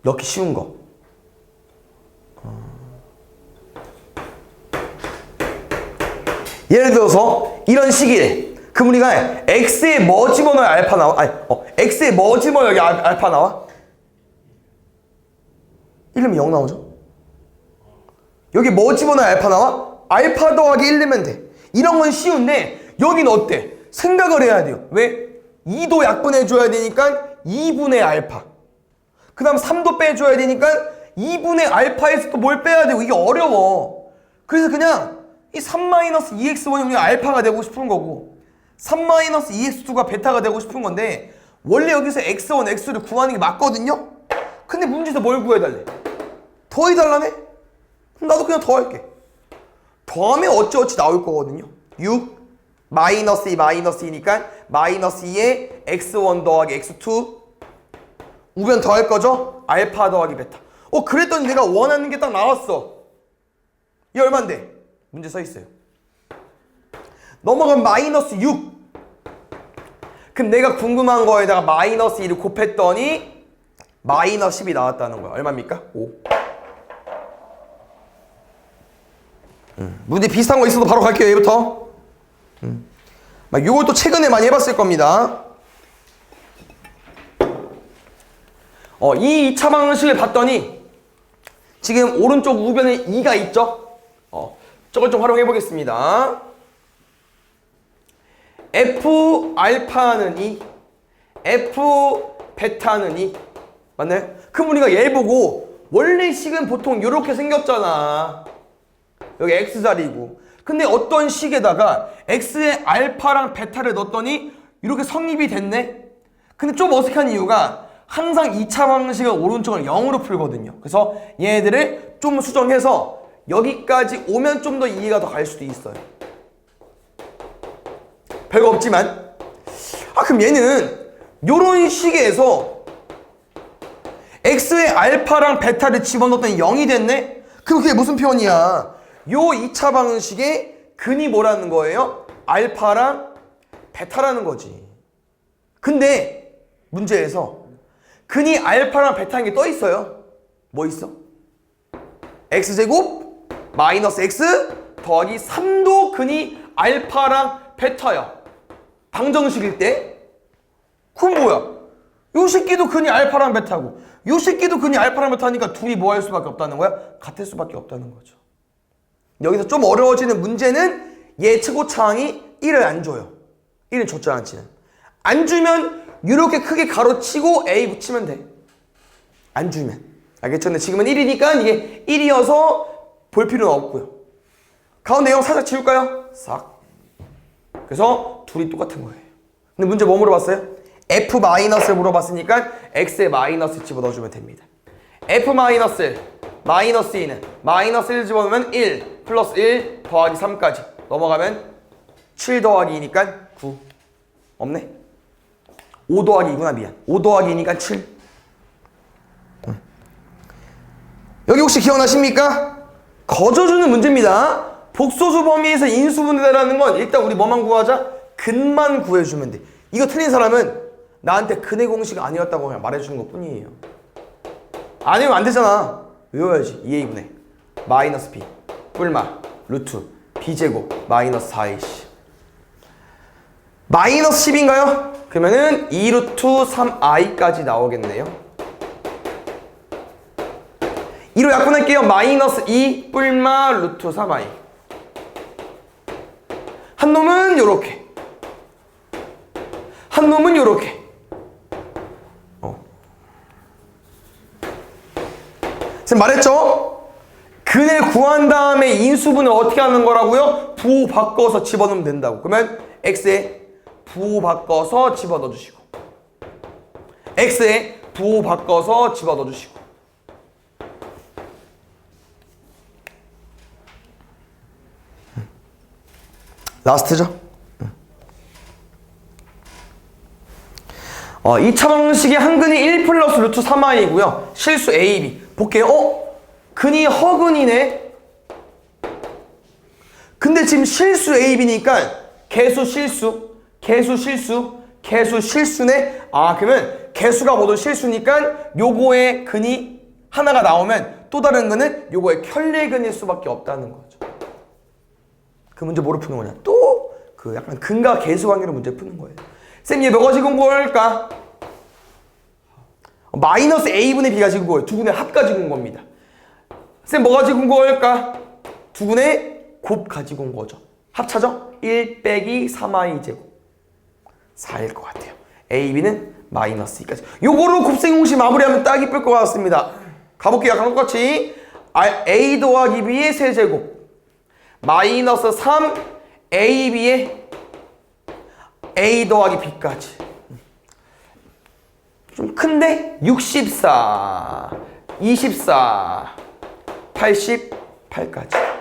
넣기 쉬운 거. 예를 들어서 이런 식이래. 그럼 우리가 x에 뭐 집어넣어야 알파 나와? 아니, x에 뭐 집어넣어야 여기 알파 나와? 1넣으면 0 나오죠? 여기 뭐 집어넣어야 알파 나와? 알파 더하기 1 넣으면 돼. 이런 건 쉬운데 여기는 어때? 생각을 해야 돼요. 왜? 2도 약분해줘야 되니까 2분의 알파. 그 다음 3도 빼줘야 되니까 2분의 알파에서 또 뭘 빼야 되고 이게 어려워. 그래서 그냥 이 3-2x1이 우리가 알파가 되고 싶은 거고 3-2x2가 베타가 되고 싶은 건데 원래 여기서 x1, x2를 구하는 게 맞거든요? 근데 문제에서 뭘 구해달래? 더해달라네? 그럼 나도 그냥 더할게. 더하면 어찌어찌 나올 거거든요. 6 마이너스 2 마이너스 2니까 마이너스 2에 x1 더하기 x2 우변 더할 거죠? 알파 더하기 베타. 그랬더니 내가 원하는 게 딱 나왔어. 이 얼만데? 문제 써 있어요. 넘어가면 마이너스 6. 그럼 내가 궁금한 거에다가 마이너스 2를 곱했더니 마이너스 10이 나왔다는 거야. 얼마입니까? 5. 문제 비슷한 거 있어도 바로 갈게요. 얘부터. 이걸 또 최근에 많이 해봤을 겁니다. 이 2차 방정식을 봤더니 지금 오른쪽 우변에 2가 있죠? 저걸 좀 활용해 보겠습니다. F 알파는 2, F 베타는 2. 맞나요? 그럼 우리가 얘 보고 원래 식은 보통 이렇게 생겼잖아. 여기 X자리고. 근데 어떤 식에다가 X에 알파랑 베타를 넣었더니 이렇게 성립이 됐네? 근데 좀 어색한 이유가 항상 2차 방정식은 오른쪽을 0으로 풀거든요. 그래서 얘네들을 좀 수정해서 여기까지 오면 좀 더 이해가 더 갈 수도 있어요. 별거 없지만 그럼 얘는 요런 식에서 X에 알파랑 베타를 집어넣었더니 0이 됐네? 그럼 그게 무슨 표현이야? 요 2차 방정식의 근이 뭐라는 거예요? 알파랑 베타라는 거지. 근데 문제에서 근이 알파랑 베타인 게 떠 있어요. 뭐 있어? x제곱 마이너스 x 더하기 3도 근이 알파랑 베타야. 방정식일 때? 그럼 뭐야? 요 새끼도 근이 알파랑 베타고 요 새끼도 근이 알파랑 베타니까 둘이 뭐 할 수밖에 없다는 거야? 같을 수밖에 없다는 거죠. 여기서 좀 어려워지는 문제는 얘 최고차항이 1을 안 줘요. 1은 줬지 않지는. 안 주면 이렇게 크게 가로치고 A 붙이면 돼. 안 주면. 알겠죠? 근데 지금은 1이니까 이게 1이어서 볼 필요는 없고요. 가운데 0 살짝 지울까요? 싹. 그래서 둘이 똑같은 거예요. 근데 문제 뭐 물어봤어요? F-를 물어봤으니까 X에 마이너스 집어넣어주면 됩니다. F-마이너스 2는 마이너스 1 집어넣으면 1 플러스 1 더하기 3까지 넘어가면 7 더하기 2니까 9 없네? 5 더하기 2구나 미안 5 더하기 2니까 7 여기 혹시 기억나십니까? 거저주는 문제입니다. 복소수 범위에서 인수분해라는 건 일단 우리 뭐만 구하자? 근만 구해주면 돼. 이거 틀린 사람은 나한테 근의 공식 아니었다고 그냥 말해주는 것 뿐이에요. 아니면 안 되잖아. 외워야지. 2a분의 마이너스 b 뿔마 루트 b제곱 마이너스 4ac 마이너스 10인가요? 그러면은 2루트 3i까지 나오겠네요. 2로 약분할게요. 마이너스 2 뿔마 루트 3i 한 놈은 요렇게 한 놈은 요렇게 지금 말했죠? 근을 구한 다음에 인수분을 어떻게 하는 거라고요? 부호 바꿔서 집어넣으면 된다고. 그러면 x에 부호 바꿔서 집어넣어 주시고 x에 부호 바꿔서 집어넣어 주시고 라스트죠? 2차 방정식의 한 근이 1 플러스 루트 3i이고요. 실수 a, b. 볼게요. 근이 허근이네. 근데 지금 실수 a, b니까 개수 실수, 개수 실수, 개수 실수네. 그러면 개수가 모두 실수니까 요거의 근이 하나가 나오면 또 다른 근은 요거의 켤레근일 수밖에 없다는 거죠. 그 문제 뭐로 푸는 거냐? 또 그 약간 근과 개수 관계로 문제 푸는 거예요. 쌤, 얘 뭐가 지금 구할까? 마이너스 a분의 b가 지금 구해요. 두 근의 합 가지고 온 겁니다. 쌤, 뭐가 지금 구할까? 두 근의 곱 가지고 온 거죠. 합차죠? 1 빼기 3i 제곱 4일 것 같아요. a, b는 마이너스 2까지. 요거로 곱셈 공식 마무리하면 딱 이쁠 것 같습니다. 가볼게요. 약간 똑같이 a 더하기 b의 세제곱 마이너스 3 a, b의 a 더하기 b까지. 좀 큰데? 64, 24, 88까지.